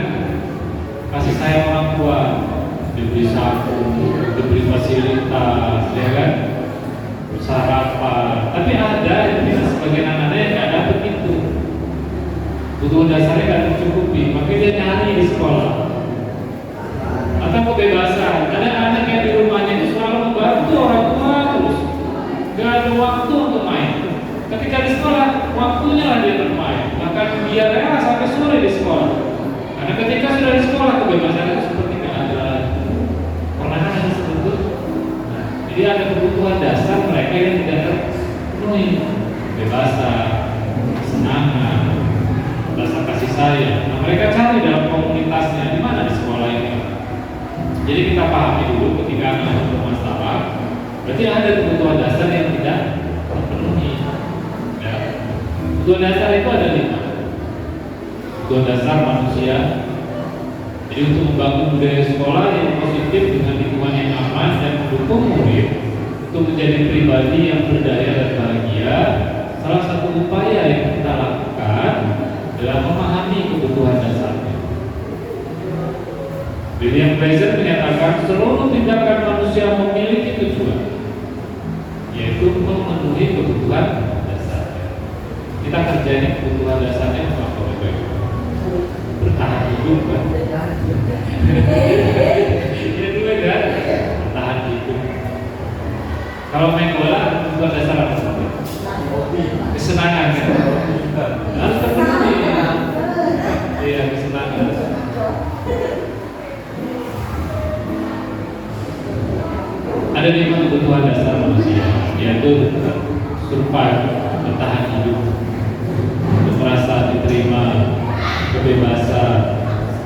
kasih sayang orang tua, diberi sapu, diberi fasilitas, ya kan, sarapan. Tapi ada yang bisa sebagian anak-anak yang nggak dapat itu, kebutuhan dasarnya nggak tercukupi, makanya dia nyari di sekolah. Atau kebebasan, ada anak yang di rumahnya itu selalu membantu orang tua terus, nggak ada waktu untuk main. Ketika di sekolah, waktunya lah dia bermain. Bahkan dia rela sampai sore di sekolah. Karena ketika sudah di sekolah, kebebasan itu seperti nggak ada. Pernah ada seperti itu? Nah, jadi ada kebutuhan dasar mereka yang tidak terpenuhi. Kebebasan, kesenangan, rasa kasih sayang. Nah, mereka cari dalam komunitasnya di mana di sekolah ini. Jadi kita pahami dulu ketika anak bermasalah, berarti ada kebutuhan dasar yang tidak terpenuhi. Kebutuhan dasar itu ada 5. Kebutuhan dasar manusia. Jadi untuk membangun budaya sekolah yang positif dengan lingkungan yang aman dan mendukung murid untuk menjadi pribadi yang berdaya dan bahagia, salah satu upaya yang kita lakukan adalah memahami kebutuhan dasarnya. William Fraser menyatakan seluruh tindakan manusia memiliki tujuan, yaitu memenuhi kebutuhan. Kita kerjain kebutuhan dasarnya apa baik? Bertahan hidup kan? Iya dulu kan? Bertahan hidup. Kalau main bola, kebutuhan dasar apa saja? Kesenangan kan? Harus terpenuhi. Iya, kesenangan. Ada 5 kebutuhan dasar manusia, yaitu survive, bertahan hidup, merasa diterima, kebebasan,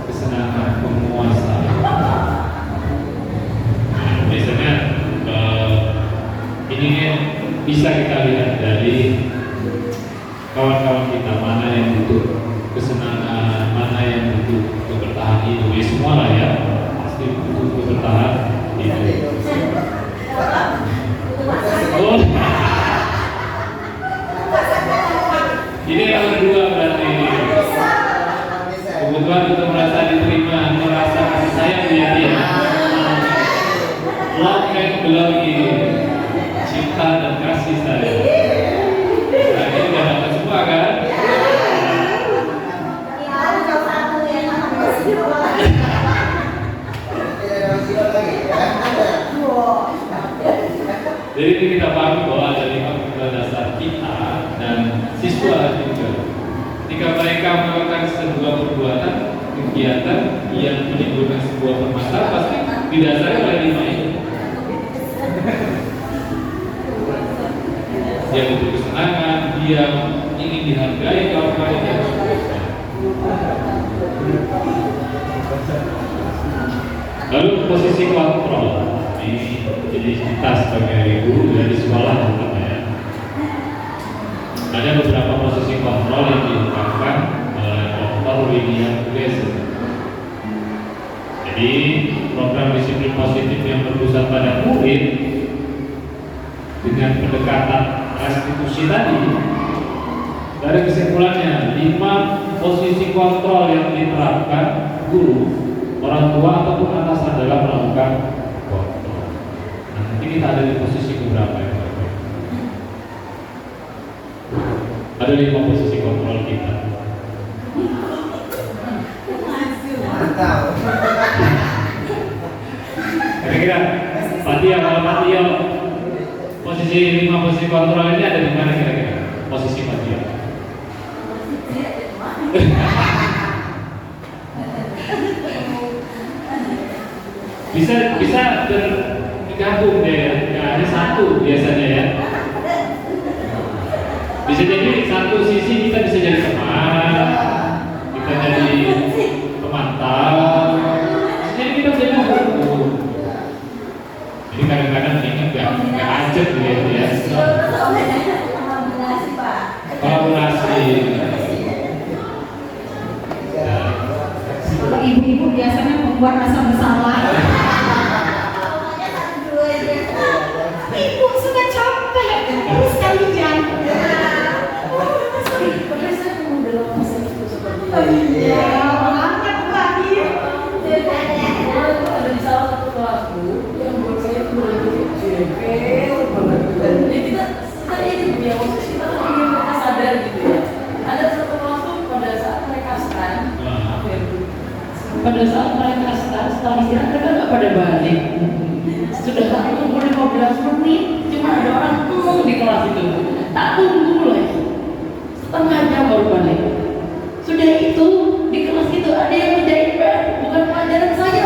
kesenangan, penguasaan. Nah, biasanya ini bisa kita lihat dari kawan-kawan kita, mana yang butuh kesenangan, mana yang butuh untuk bertahan hidup. Ya semua lah ya, pasti butuh untuk bertahan hidup. Oh. Ini yang kedua berarti kebutuhan untuk merasa diterima, merasa kasih sayang dia. Love and belonging, cinta dan kasih sayang. Nah, ini udah dapat semua kan? Jadi ini kita pahami bahwa ada 5 kebutuhan dasar kita dan siswa juga. Ketika mereka melakukan sebuah perbuatan, kegiatan yang menimbulkan sebuah permasalahan, pasti didasari oleh 5 itu. Dia butuh kesenangan, dia ingin dihargai kawan-kawannya. Lalu posisi kontrol. Ini jadi kita sebagai guru dari sekolah terutama ya. Ada beberapa posisi kontrol yang diungkapkan oleh Dr. William Fraser. Jadi program disiplin positif yang berpusat pada murid dengan pendekatan restitusi tadi, dari kesimpulannya 5 posisi kontrol yang diterapkan guru, orang tua ataupun atasan dalam melakukan kontrol. Nah, nanti kita ada di posisi beberapa ya. Ada 5 posisi kontrol kita. Kira-kira Pak Tio, posisi 5 posisi kontrol ini ada di mana kira-kira? Posisi Pak Tio. Bisa tergabung deh ya. Nggak ada satu biasanya ya. Bisa jadi satu sisi kita bisa jadi teman, kita jadi pemantau, jadi kita jadi guru. Jadi kadang-kadang ini nggak ajak gitu ya. Kolaborasi. Ibu-ibu biasanya membuat rasa bersalah. Ibu sudah capek Iya, banget lagi. Ada di salah satu kelasku yang buat saya itu benar-benar jengkel banget. Dan ya kita ini ya maksudnya kita kan ingin mereka sadar gitu ya. Ada satu kelas tuh pada saat mereka start, pada saat mereka start setelah istirahat mereka nggak pada balik. Sudah tak tunggu 15 menit, cuma ada orang ngomong di kelas itu. Tak tunggu lagi, setengah jam baru balik. Sudah itu di kelas itu ada yang menjadi bukan pelajaran saya.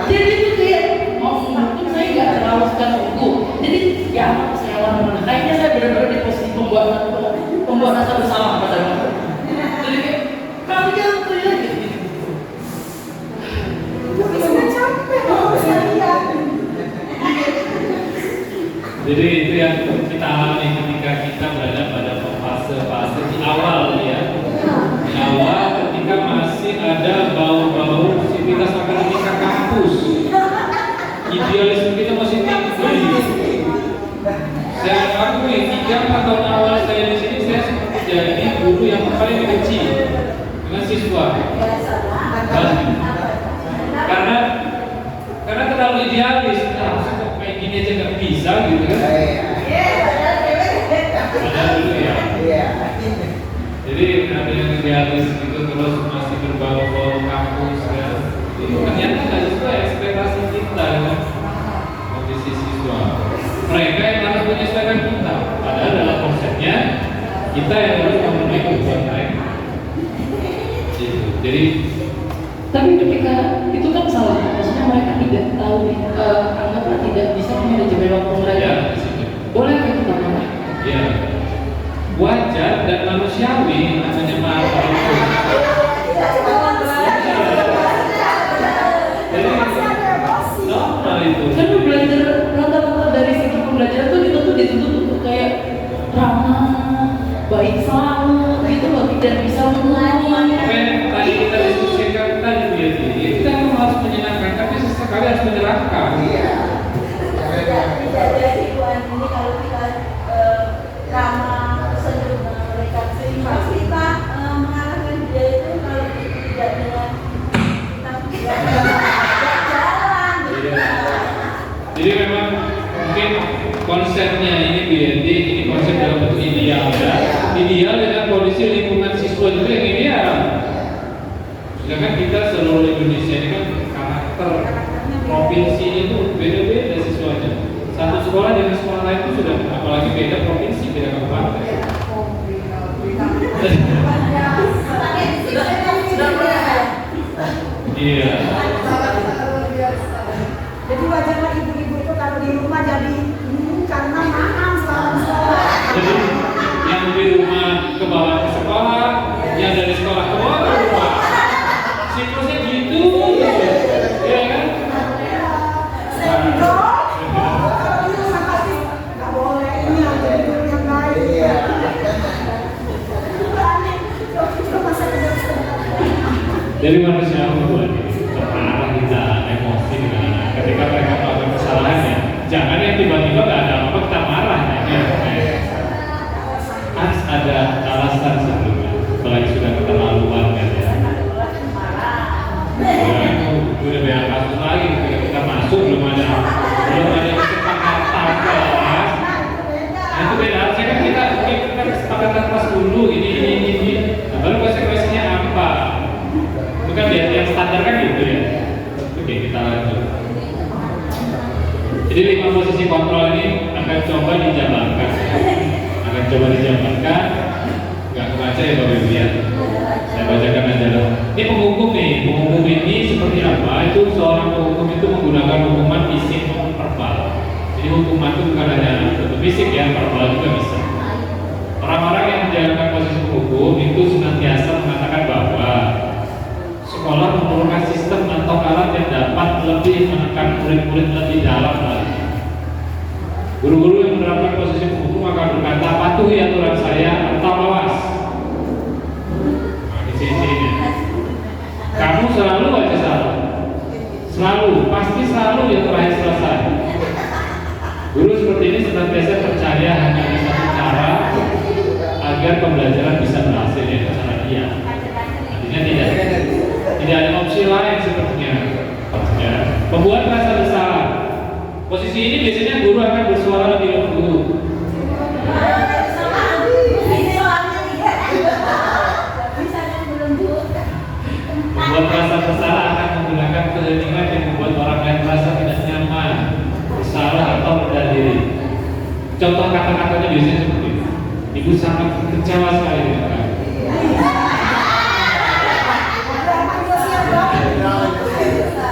Jadi itu kayak mau mungkin saya nggak terlalu suka buku. Jadi ya saya lawan. Kayaknya saya benar-benar di posisi pembuat rasa bersalah pada waktu. Jadi kayak kamu jangan tuh ya gitu. Tapi saya capek kalau saya lihat. Jadi itu yang kita alami ketika kita berada pada fase-fase di awal ya. Di awal ketika masih ada bau-bau aktivitas akademika kampus. Idealisme kita masih tinggi. Saya akui 3 tahun awal saya di sini saya seperti jadi guru yang paling dibenci dengan siswa. Karena terlalu idealis. Kayak gini aja nggak bisa gitu kan? Ada dulu ya. Jadi ada yang idealis gitu terus masih berbau-bau kampus ya. Ternyata nggak sesuai ekspektasi kita kan? Kondisi siswa. Mereka yang harus menyesuaikan kita. Padahal dalam konsepnya kita yang harus memenuhi kebutuhan mereka. Gitu. Jadi Tapi ketika itu kan salah, maksudnya mereka tidak tahu, anggaplah tidak bisa manajemen waktu mereka. ya di situ. Boleh kan kita marah? Ya, wajar dan manusiawi namanya marah itu. Jadi normal itu. Kan lu belajar rata-rata dari segi pembelajaran tuh kita tuh dituntut untuk kayak ramah, baik selalu gitu loh, tidak bisa mengulangi. Oke, tadi kita diskusikan tadi dia kita memang harus menyenangkan, tapi sesekali harus menyerahkan. Tidak ada hikmah ini kalau kita ramah, senyum dengan mereka. Sehingga kita mengalahkan dia itu kalau tidak dengan kita jalan. Jadi memang mungkin konsepnya ini BND, ini konsep dalam bentuk ideal ya. Ideal dengan kondisi lingkungan siswa juga yang ideal. Sedangkan kita seluruh Indonesia ini kan karakter provinsi itu beda-beda siswanya. Satu sekolah dengan sekolah lain itu sudah apalagi beda provinsi, beda kabupaten. Iya. Jadi wajarlah ibu-ibu itu kalau di rumah jadi karena mahal sekolah. Jadi yang di rumah ke bawah ke sekolah, yang dari sekolah ke bawah ke rumah. Siklusnya gitu, ya kan? Jadi manusia membuat termarah kita emosi dengan anak. Ketika mereka melakukan kesalahannya, jangan yang tiba-tiba nggak ada apa kita marah ya. Harus ada alasan sebelumnya. Apalagi sudah keterlaluan kan ya. Ya itu udah beda kasus lagi. Ketika kita masuk belum ada kesepakatan kelas. Nah itu beda. Harusnya kan kita kesepakatan kelas dulu ini. Nah, baru konsekuensinya apa? Kan yang standar kan gitu ya. Oke, kita lanjut. Jadi 5 posisi kontrol ini akan coba dijabarkan. Nggak kebaca ya Bapak Ibu ya. Saya bacakan aja lah. Ini penghukum nih. Penghukum ini seperti apa? Itu seorang penghukum itu menggunakan hukuman fisik maupun verbal. Jadi hukuman itu bukan hanya bentuk fisik ya, verbal juga bisa. Orang-orang yang menjalankan posisi penghukum itu senantiasa mengatakan bahwa sekolah memerlukan sistem atau alat yang dapat lebih menekan murid-murid lebih dalam lagi. Guru-guru yang menerapkan posisi penghukum akan berkata patuhi aturan saya atau awas. Nah, di sini. Kamu selalu aja salah. Selalu, pasti selalu yang terakhir selesai. Guru seperti ini senantiasa percaya hanya ada satu cara agar pembelajaran bisa berhasil, yaitu cara dia. Artinya posisi ini biasanya guru akan bersuara lebih lembut, membuat rasa bersalah, akan menggunakan keheningan yang membuat orang lain merasa tidak nyaman, bersalah atau rendah diri. Contoh kata-katanya biasanya seperti ini. Ibu sangat kecewa sekali dengan kamu.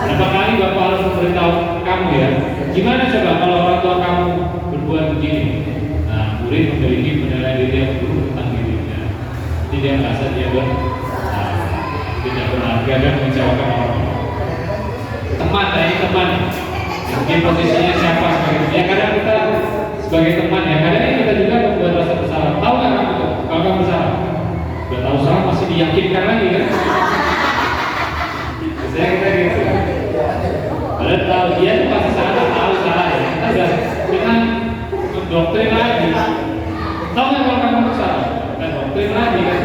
Berapa kali Bapak harus memberitahu kamu ya? Gimana coba kalau orang tua kamu berbuat begini? Nah, murid memiliki penilaian diri yang buruk tentang dirinya. Jadi dia merasa dia tidak berharga dan mengecewakan orang. Teman, ini teman. Mungkin posisinya siapa sebagai? Ya kadang kita sebagai teman ya, kadang kita juga membuat rasa bersalah. Tahu nggak kamu tuh? Kalau kamu bersalah, udah tahu salah masih diyakinkan lagi kan? Biasanya kita gitu. Padahal tahu dia tuh pasti salah, tahu salah ya. Kita doktrin lagi. Tahu nggak kalau kamu bersalah? Kita doktrin lagi kan?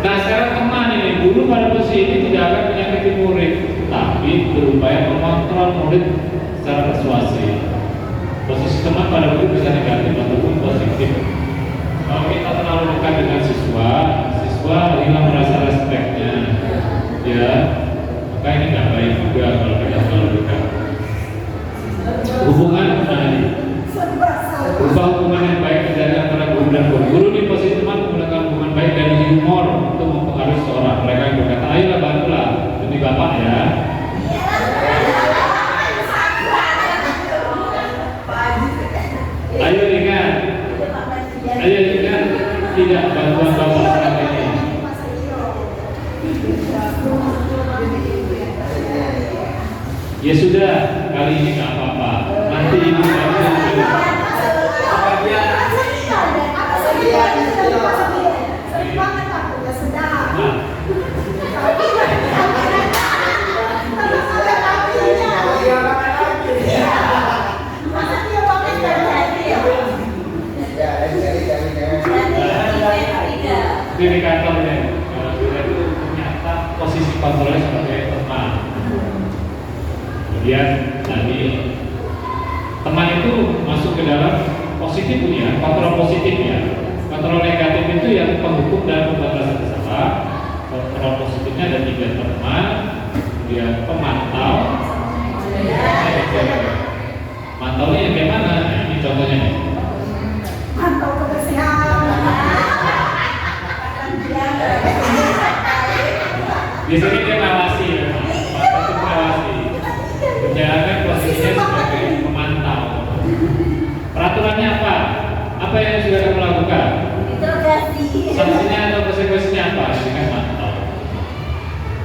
Nah sekarang teman ini, guru pada posisi ini tidak akan menyakiti murid, tapi berupaya mengontrol murid secara persuasif. Posisi teman pada guru bisa negatif ataupun positif. Kalau kita terlalu dekat dengan siswa hilang rasa respeknya, ya, maka ini nggak baik juga kalau kita terlalu dekat. Hubungan berubah hubungan yang baik terjadi antara guru dan guru. Guru di posisi teman menggunakan hubungan baik dan humor untuk mempengaruhi seorang. Mereka yang berkata, ayolah bantulah demi bapak ya. Ayo ingat, tidak bantuan bapak saat ini. Ya sudah, kali ini nggak apa-apa. Nanti ibu bantu. Di kantornya, kalau kita itu ternyata posisi kontrolnya sebagai teman. Kemudian tadi teman itu masuk ke dalam positif punya, kontrol positif ya. Kontrol negatif itu yang penghukum dan pembatas bersalah. Kontrol positifnya ada 3 teman, kemudian pemantau. Mantaunya yang bagaimana? Nah, ini contohnya nih. Mantau kebersihan. Biasanya dia ngawasi ya, itu ngawasi. Menjalankan posisinya sebagai pemantau. Peraturannya apa? Apa yang sudah kamu lakukan? Sanksinya atau konsekuensinya apa? Ini kan mantau.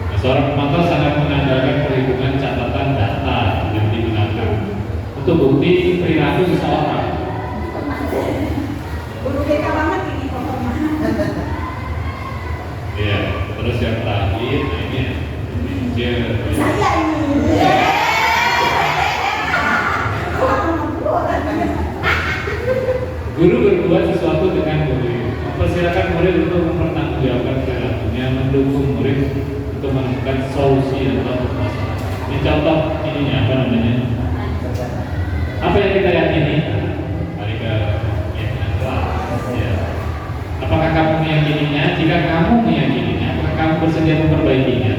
Nah, seorang pemantau sangat mengandalkan perhitungan catatan data yang digunakan untuk bukti perilaku seseorang. Guru BK banget ini pokoknya. Iya, terus yang terakhir, nah ini manajer. Saya ini. Guru berbuat sesuatu dengan murid, mempersilakan murid untuk mempertanggungjawabkan perilakunya, mendukung murid untuk menemukan solusi atau masalah. Ini contoh ininya apa namanya? Apa yang kita yakini? Mari ke keyakinan kelas. Ya. Apakah kamu meyakininya? Jika kamu meyakininya, apakah kamu bersedia memperbaikinya?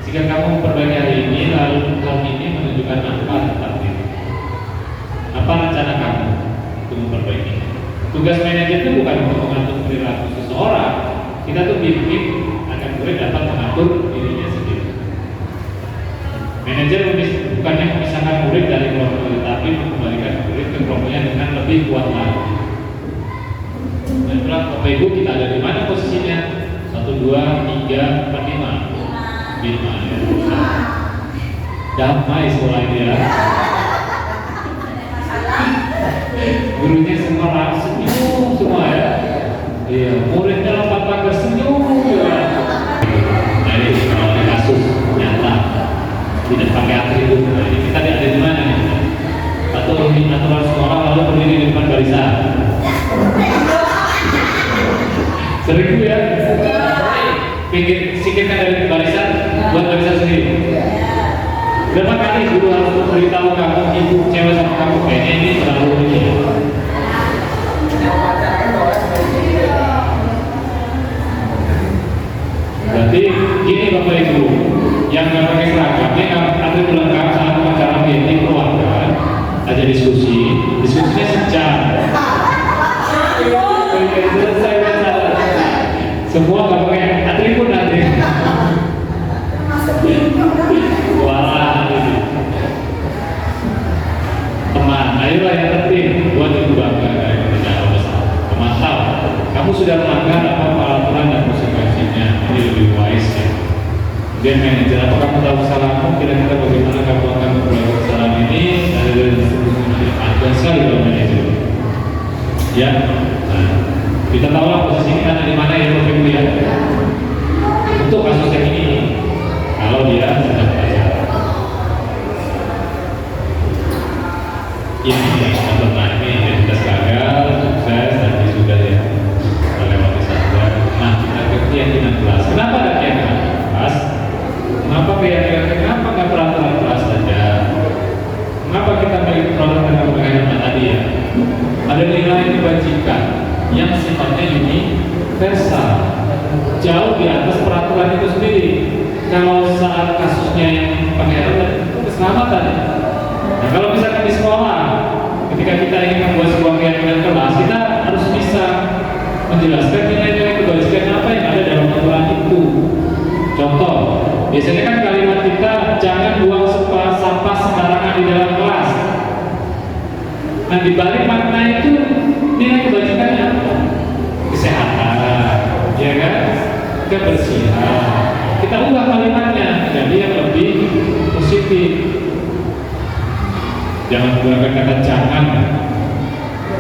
Jika kamu memperbaiki hari ini, lalu hal ini menunjukkan apa tentang diri? Apa rencana kamu untuk memperbaikinya? Tugas manajer itu bukan untuk mengatur perilaku seseorang. Kita tuh bimbing agar murid dapat mengatur dirinya sendiri. Manajer bukannya memisahkan murid dari kelompok, tetapi mengembalikan murid ke kelompoknya dengan lebih kuat lagi. Dan itulah Bapak Ibu, kita ada di mana posisinya? 1, 2, 3, 4, 5. 5 ya. Damai sekolah ini ya. Gurunya semua senyum semua ya. Iya, muridnya lompat pagar senyum juga. Nah ini kalau kasus nyata tidak pakai atribut. Nah, ini kita ada di mana nih? Atau ini aturan sekolah lalu berdiri di depan barisan. Sering ya? Singkirkan dari barisan, buat barisan sendiri. Berapa kali guru harus memberi istimewa sama kamu, kayaknya ini terlalu ini ya. Berarti gini Bapak Ibu, yang nggak pakai seragam, dia nggak atribut lengkap saat acara meeting keluarga, ada diskusinya sejam. Selesai masalah. Semua nggak pakai atribut nanti. Wah, teman, ayolah yang penting buat ibu bangga dari tidak besar. Pemantau, kamu sudah melanggar apa peraturan dan konsekuensinya, ini lebih wise ya. Kemudian manajer, apa kamu tahu kesalahanmu? Kira-kira bagaimana kamu akan memperbaiki kesalahan ini? Dari ada sekali kalau manajer. Ya, nah, kita tahu lah posisi kita ada di mana ya Bapak Ibu ya. Untuk kasus yang ini, kalau dia sedang belajar. Ini yang pernah ini identitas gagal, sukses dan sudah ya melewati saja. Nah, kita ke keyakinan kelas. Kenapa ada keyakinan kelas? Kenapa keyakinan? Kenapa nggak peraturan kelas saja? Kenapa kita memiliki peraturan dan keyakinan tadi ya? Ada nilai kebajikan yang sifatnya universal, jauh di atas peraturan itu sendiri. Kalau saat kasusnya yang pengenalan itu keselamatan. Nah, kalau misalkan di sekolah, ketika kita ingin membuat sebuah keyakinan kelas, kita harus bisa menjelaskan nilai-nilai kebajikan apa yang ada dalam aturan itu. Contoh, biasanya kan kalimat kita jangan buang sampah sembarangan di dalam kelas. Nah, di balik makna itu nilai kebajikannya apa? Kesehatan, ya kan? Kebersihan. Kita ubah kalimatnya jadi yang lebih positif. Jangan menggunakan kata jangan.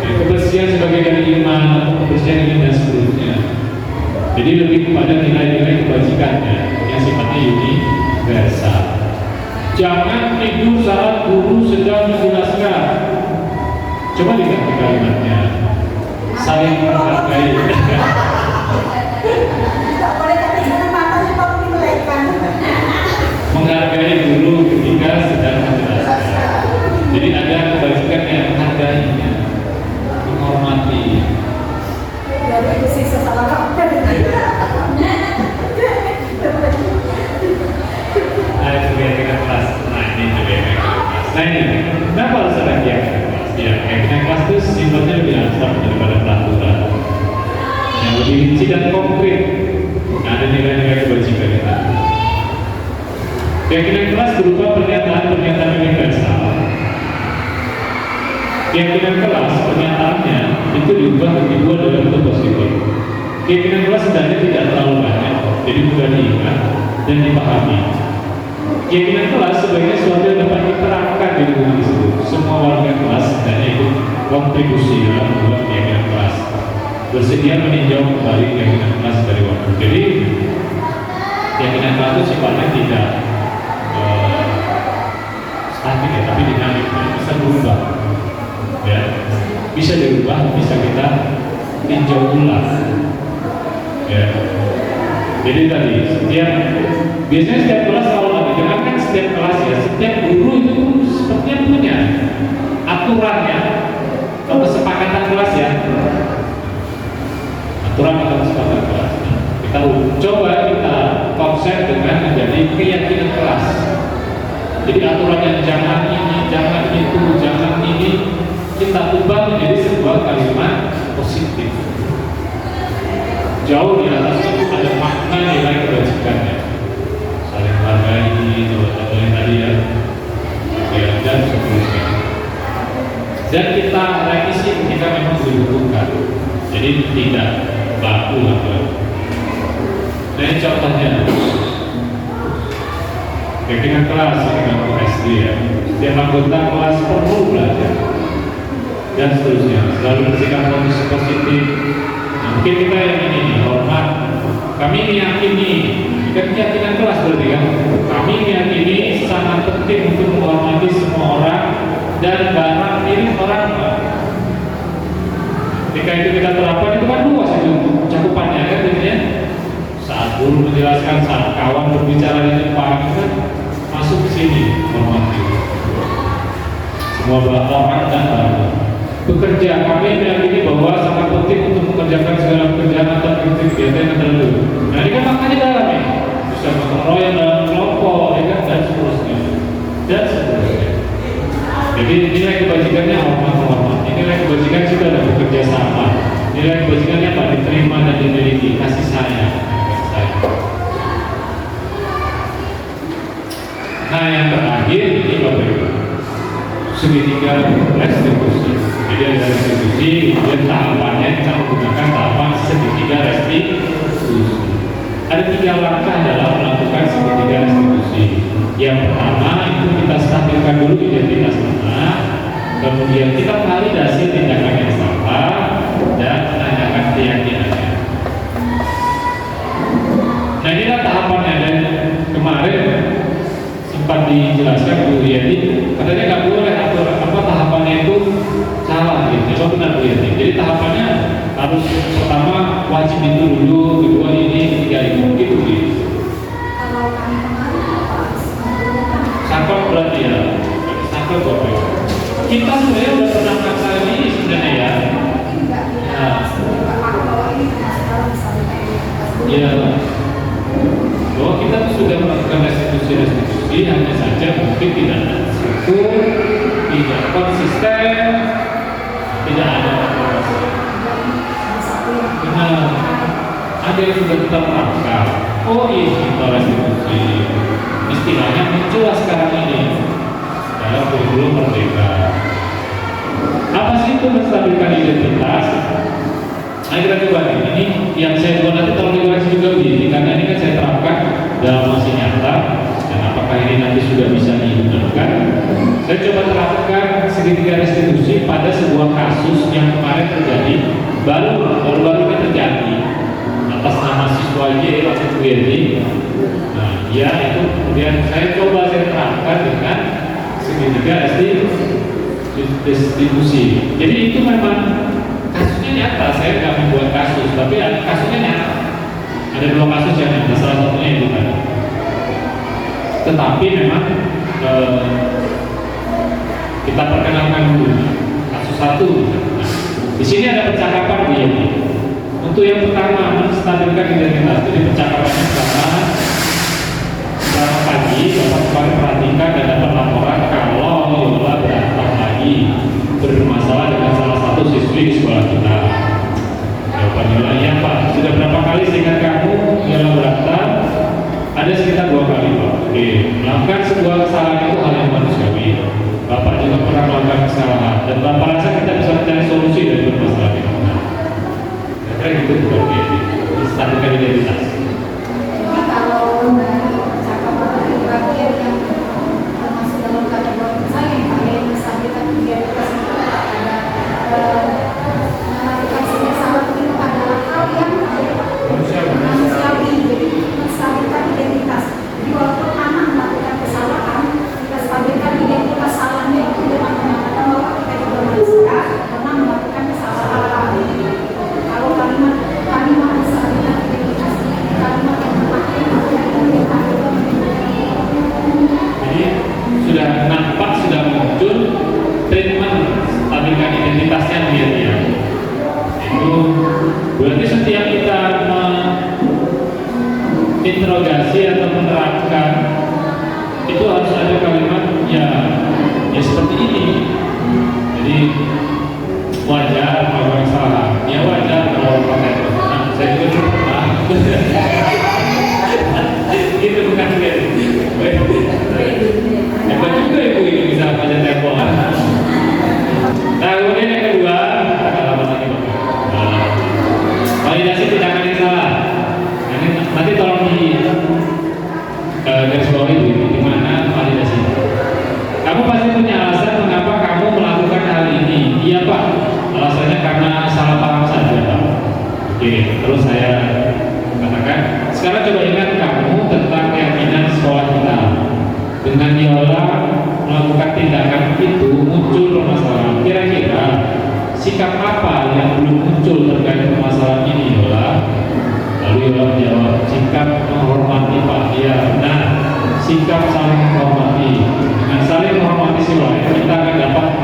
Jadi kebersihan sebagai dari iman atau kebersihan ini dan seterusnya. Jadi lebih kepada nilai-nilai kebajikannya yang sifatnya universal. Jangan tidur saat guru sedang menjelaskan. Coba diganti kalimatnya. Saling menghargai. Menghargai guru ketika sedang menjelaskan. Jadi ada kebajikan yang menghargainya, menghormati. Jadi itu sih salah kaprah. Ada keyakinan kelas. Nah ini keyakinan kelas. Nah ini kenapa harus ada keyakinan kelas? Ya keyakinan kelas itu sifatnya lebih abstrak daripada peraturan. Yang lebih rinci dan konkret. Nah, ada nilai-nilai kebajikan itu. Keyakinan kelas berupa pernyataan-pernyataan universal. Keyakinan kelas pernyataannya itu diubah menjadi dua dalam bentuk positif. Keyakinan kelas sebenarnya tidak terlalu banyak, jadi mudah diingat dan dipahami. Keyakinan kelas sebaiknya suatu yang dapat diterapkan di lingkungan tersebut. Semua warga kelas sebenarnya itu kontribusi dalam membuat keyakinan kelas. Bersedia meninjau kembali keyakinan kelas dari waktu. Jadi keyakinan kelas itu sifatnya tidak statik ya, tapi dinamis, bisa berubah. Ya, bisa dirubah, bisa kita tinjau ulang. Ya, jadi tadi biasanya setiap kelas selalu ada. Jangankan setiap kelas ya, setiap guru itu sepertinya punya aturannya atau kesepakatan kelas ya. Aturan atau kesepakatan kelas. Kita coba kita konsep dengan menjadi keyakinan kelas. Jadi aturan yang jangan ini, jangan itu, jangan ini, kita ubah menjadi sebuah kalimat positif. Jauh di atas itu ada makna nilai kebajikannya. Saling menghargai, atau yang tadi ya, dan seterusnya. Dan kita revisi ketika memang dibutuhkan. Jadi tidak baku lah. Nah ini contohnya. Keyakinan kelas dengan SD ya. Setiap anggota kelas perlu belajar dan seterusnya. Selalu bersikap positif. Nah, mungkin kita yang ini hormat. Kami meyakini, kan keyakinan kelas berarti kan. Kami meyakini sangat penting untuk menghormati semua orang dan barang milik orang. Ketika itu kita terapkan itu kan luas itu cakupannya kan jadinya. Saat guru menjelaskan, saat kawan berbicara di depan kan masuk ke sini hormati. semua orang dan bangsa. Bekerja, kami meyakini bahwa sangat penting untuk mengerjakan segala pekerjaan atau kegiatan yang tertentu. Nah ini kan makanya dalam ini bisa gotong royong dalam kelompok, ya kan, dan seterusnya. Jadi nilai kebajikannya hormat, nilai kebajikan juga ada bekerja sama. Nilai kebajikannya apa? Diterima dan dimiliki, kasih sayang. Nah yang terakhir ini Bapak Ibu, segitiga restitusi. Jadi ada restitusi, kemudian tahapannya kita menggunakan tahapan segitiga restitusi. Ada 3 langkah dalam melakukan segitiga restitusi. Yang pertama itu kita stabilkan dulu identitas anak, kemudian kita validasi tindakan yang salah dan menanyakan keyakinannya. Nah inilah tahapannya, dan kemarin sempat dijelaskan Bu Yati, katanya nggak boleh atur apa tahapannya itu salah gitu. Coba benar Bu Yati. Jadi tahapannya harus pertama wajib itu dulu, kedua ini, ketiga itu gitu. Kalau kami kemarin Sakot berarti ya, sakot Bapak. Kita sebenarnya udah pernah ngerasain ini sebenarnya ya. Iya. Bahwa kita sudah melakukan restitusi, hanya saja mungkin tidak struktur, tidak konsisten, tidak ada evaluasi. Benar. Ada yang sudah kita terapkan. Oh ini kita restitusi. Istilahnya muncullah sekarang ini dalam kurikulum merdeka. Apa sih itu menstabilkan identitas? Nah kita coba nih, ini yang saya buat nanti tolong dikoreksi juga begini, karena ini kan saya terapkan dalam masih nyata, dan apakah ini nanti sudah bisa digunakan. Saya coba terapkan segitiga restitusi pada sebuah kasus yang kemarin terjadi, baru ini terjadi atas nama siswa Y waktu itu. Nah ya itu kemudian saya coba terapkan dengan segitiga restitusi. Jadi itu memang kasusnya nyata, saya nggak membuat kasus, tapi kasusnya nyata. Ada 2 kasus yang nyata, salah satunya itu kan. Tetapi memang kita perkenalkan dulu kasus 1. Nah, di sini ada percakapan begini. Untuk yang pertama menstabilkan identitas, jadi percakapannya selamat pagi, Bapak kemarin perhatikan dan dapat laporan kalau Yola berantem lagi bermasalah dengan salah satu siswi di sekolah kita. Jawaban Yola, iya Pak. Sudah berapa kali seingat kamu Yola berantem? Ada sekitar 2 kali Pak. Oke. Melakukan sebuah kesalahan itu hal yang manusiawi. Bapak juga pernah melakukan kesalahan dan Bapak rasa kita bisa mencari solusi dari permasalahan itu. Kira-kira gitu bukan ini. Stabilkan identitas. Kalau dari percakapan bagian yang termasuk dalam kategori saya yang paling menstabilkan identitas itu ada melakukan kesalahan itu adalah hal yang manusiawi, jadi menstabilkan identitas. Jadi walaupun anak melakukan kesalahan, kita stabilkan identitas salahnya itu dengan mengatakan bahwa kita juga manusia pernah melakukan kesalahan. Kalau kalimat menstabilkan identitas ini kalimat yang Jadi sudah nampak, sudah muncul treatment stabilkan identitasnya dia. Itu berarti setiap kita menginterogasi atau menerapkan itu harus ada kalimat ya seperti ini. Jadi wajar kalau yang salah, ya wajar kalau pakai saya juga pernah. Itu bukan dia. Hebat juga ibu ini bisa baca tempo. Nah kemudian yang kedua, halaman lagi Bapak. Validasi tindakan yang salah. Nanti tolong di garis bawah itu di mana validasi. Kamu pasti punya alasan mengapa kamu melakukan hal ini. Iya Pak, alasannya karena salah paham saja Pak. Oke, terus saya katakan, sekarang coba ingat kamu tentang keyakinan sekolah kita. Dengan Yola melakukan tindakan itu muncul permasalahan. Kira-kira sikap apa yang belum muncul terkait permasalahan ini Yola? Lalu Yola menjawab, sikap menghormati Pak. Ya, nah, sikap saling menghormati. Dengan saling menghormati si lain, kita akan dapat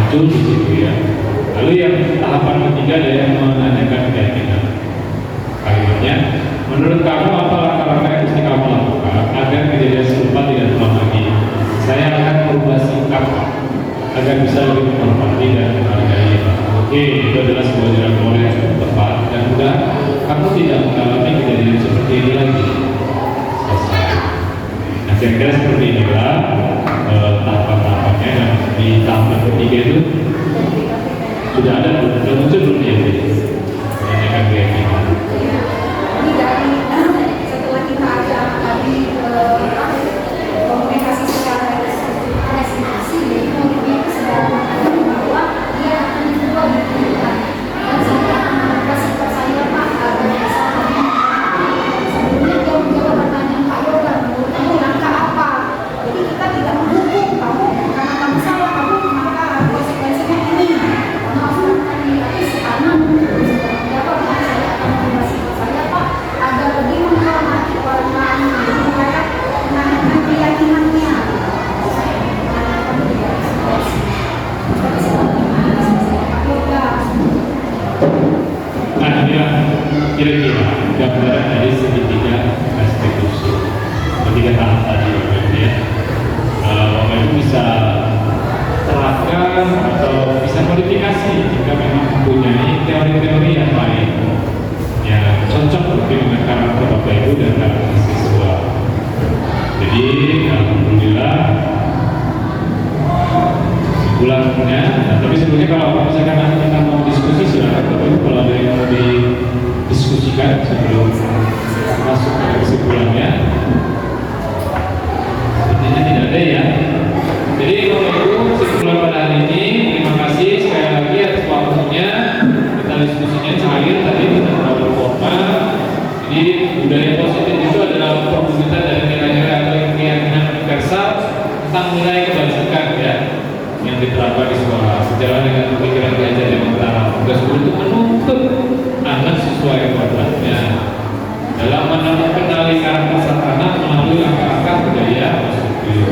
muncul di situ ya. Lalu yang tahapan ketiga ada yang menanyakan keyakinan. Kalimatnya, menurut kamu apa langkah-langkah yang mesti kamu lakukan agar kejadian serupa tidak terulang lagi? Saya akan merubah sikap agar bisa lebih menghormati dan menghargai. Oke, itu adalah sebuah jalan keluar yang cukup tepat dan mudah. Kamu tidak mengalami kejadian seperti ini lagi. Selesai. Nah, kira-kira seperti inilah tahapan-tahapannya. Dan di tahapan ketiga itu sudah ada, sudah muncul belum ya? Menanyakan keyakinan. Jadi dari setelah kita ada tadi komunikasi secara resimasi, jadi muridnya itu sudah mengatakan bahwa dia akan mencoba berkembang dan saya akan mengubah sikap saya Pak agar bisa sebelumnya dia menjawab pertanyaan Pak Yoga, menurut kamu langkah apa? Jadi kita tidak menghukum kamu karena kamu salah, kamu maka konsekuensinya ini. Kamu harus melakukan ini, tapi sekarang menjawab saya akan mengubah sikap saya Pak agar lebih menghormati orang lain, supaya menanyakan keyakinannya. Saya menanyakan juga ekspresi. Tapi sebenarnya Pak Yoga. Nah, inilah kira-kira gambaran dari segitiga restitusi. Ketiga tahap tadi, ya. Bapak Ibu bisa terapkan atau bisa modifikasi jika memang mempunyai teori-teori yang lain yang cocok mungkin dengan karakter Bapak Ibu dan karakter siswa. Jadi, alhamdulillah kesimpulannya, tapi sebelumnya kalau misalkan nanti kita mau diskusi silakan Bapak Ibu, kalau ada yang mau didiskusikan sebelum masuk ke kesimpulannya. Sepertinya tidak ada ya. Jadi Bapak Ibu, kesimpulan pada hari ini, terima kasih sekali lagi atas waktunya. Kita diskusinya cair tadi, kita terlalu formal. Jadi budaya positif itu adalah perwujudan dari nilai-nilai atau keyakinan universal tentang nilai kebajikan ya, yang diterapkan di sekolah sejalan dengan pemikiran belajar yang utara. Tugas guru untuk menuntut anak sesuai kodratnya dalam mengenali karakter sang anak melalui langkah-langkah budaya positif.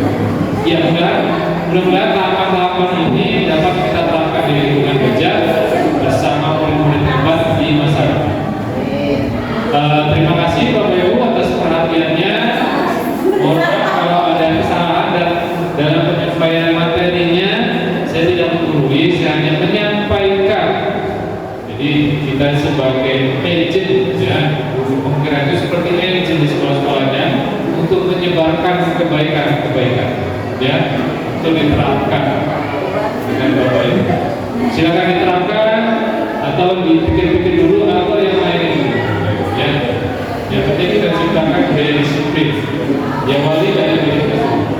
Ya, mudah-mudahan tahapan-tahapan ini dapat kita terapkan di lingkungan kerja bersama murid-murid hebat di masa depan. Terima kasih Bapak Ibu atas perhatiannya. Mohon maaf kalau ada kesalahan dan dalam penyampaian materinya saya tidak menggurui, saya hanya menyampaikan. Jadi kita sebagai agent ya, guru penggerak itu seperti agent di sekolah-sekolahnya untuk menyebarkan kebaikan-kebaikan ya, untuk diterapkan dengan Bapak Ibu. Silakan diterapkan atau dipikir-pikir dulu atau yang lain ini ya. Yang penting kita ciptakan budaya disiplin yang wali dari diri kita sendiri.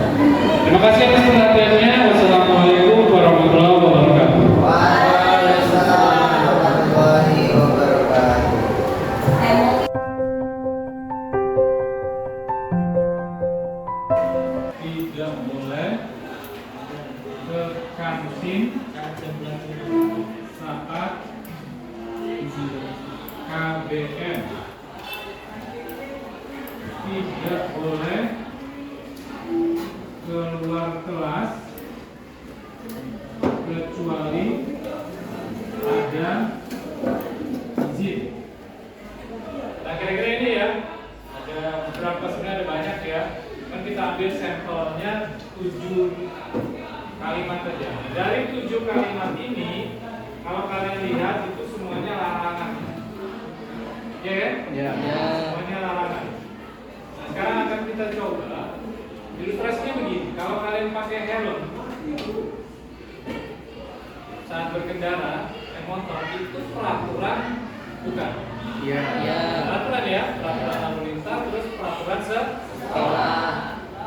Terima kasih atas perhatiannya. Wassalamualaikum warahmatullahi wabarakatuh. Waalaikumsalam warahmatullahi wabarakatuh. Tidak boleh ke kantin saat KBM. Tidak boleh keluar kelas kecuali ada izin. Nah, kira-kira ini ya, ada beberapa, sebenarnya ada banyak ya. Kan kita ambil sampelnya 7 kalimat saja. Dari 7 kalimat ini, kalau kalian lihat itu semuanya larangan. Ya kan? Ya. Semuanya larangan. Nah, sekarang akan kita coba. Ilustrasinya begini, kalau kalian pakai helm saat berkendara motor itu peraturan bukan? Iya. Peraturan ya, peraturan lalu lintas, terus peraturan sekolah.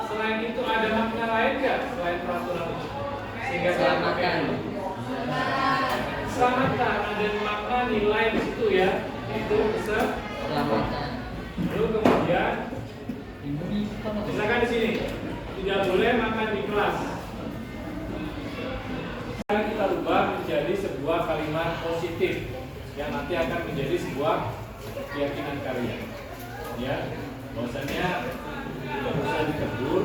Selain itu ada makna lain nggak selain peraturan itu? Sehingga saya pakai helm. Keselamatan, ada makna nilai di situ ya, itu keselamatan. Lalu kemudian misalkan di sini tidak boleh makan di kelas. Sekarang kita rubah menjadi sebuah kalimat positif yang nanti akan menjadi sebuah keyakinan kalian. Ya, bahwasanya tidak usah ditegur,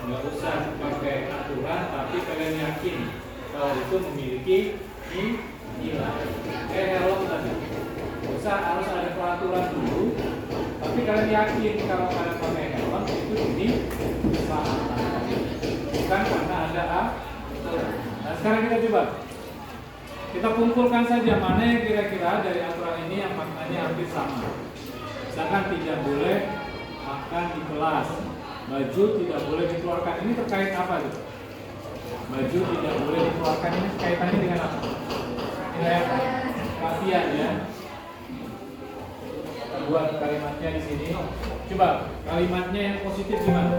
nggak usah pakai aturan, tapi kalian yakin kalau itu memiliki nilai. Helm tadi. Bisa harus ada peraturan dulu. Tapi kalian yakin kalau kalian pakai helm itu diusahakan. Bukan karena ada aturan. Nah sekarang kita coba. Kita kumpulkan saja mana yang kira-kira dari aturan ini yang maknanya hampir sama. Misalkan tidak boleh makan di kelas, baju tidak boleh dikeluarkan. Ini terkait apa tuh? Baju tidak boleh dikeluarkan ini kaitannya dengan apa? Nilai latihan ya. Kita buat kalimatnya di sini. Coba kalimatnya yang positif gimana?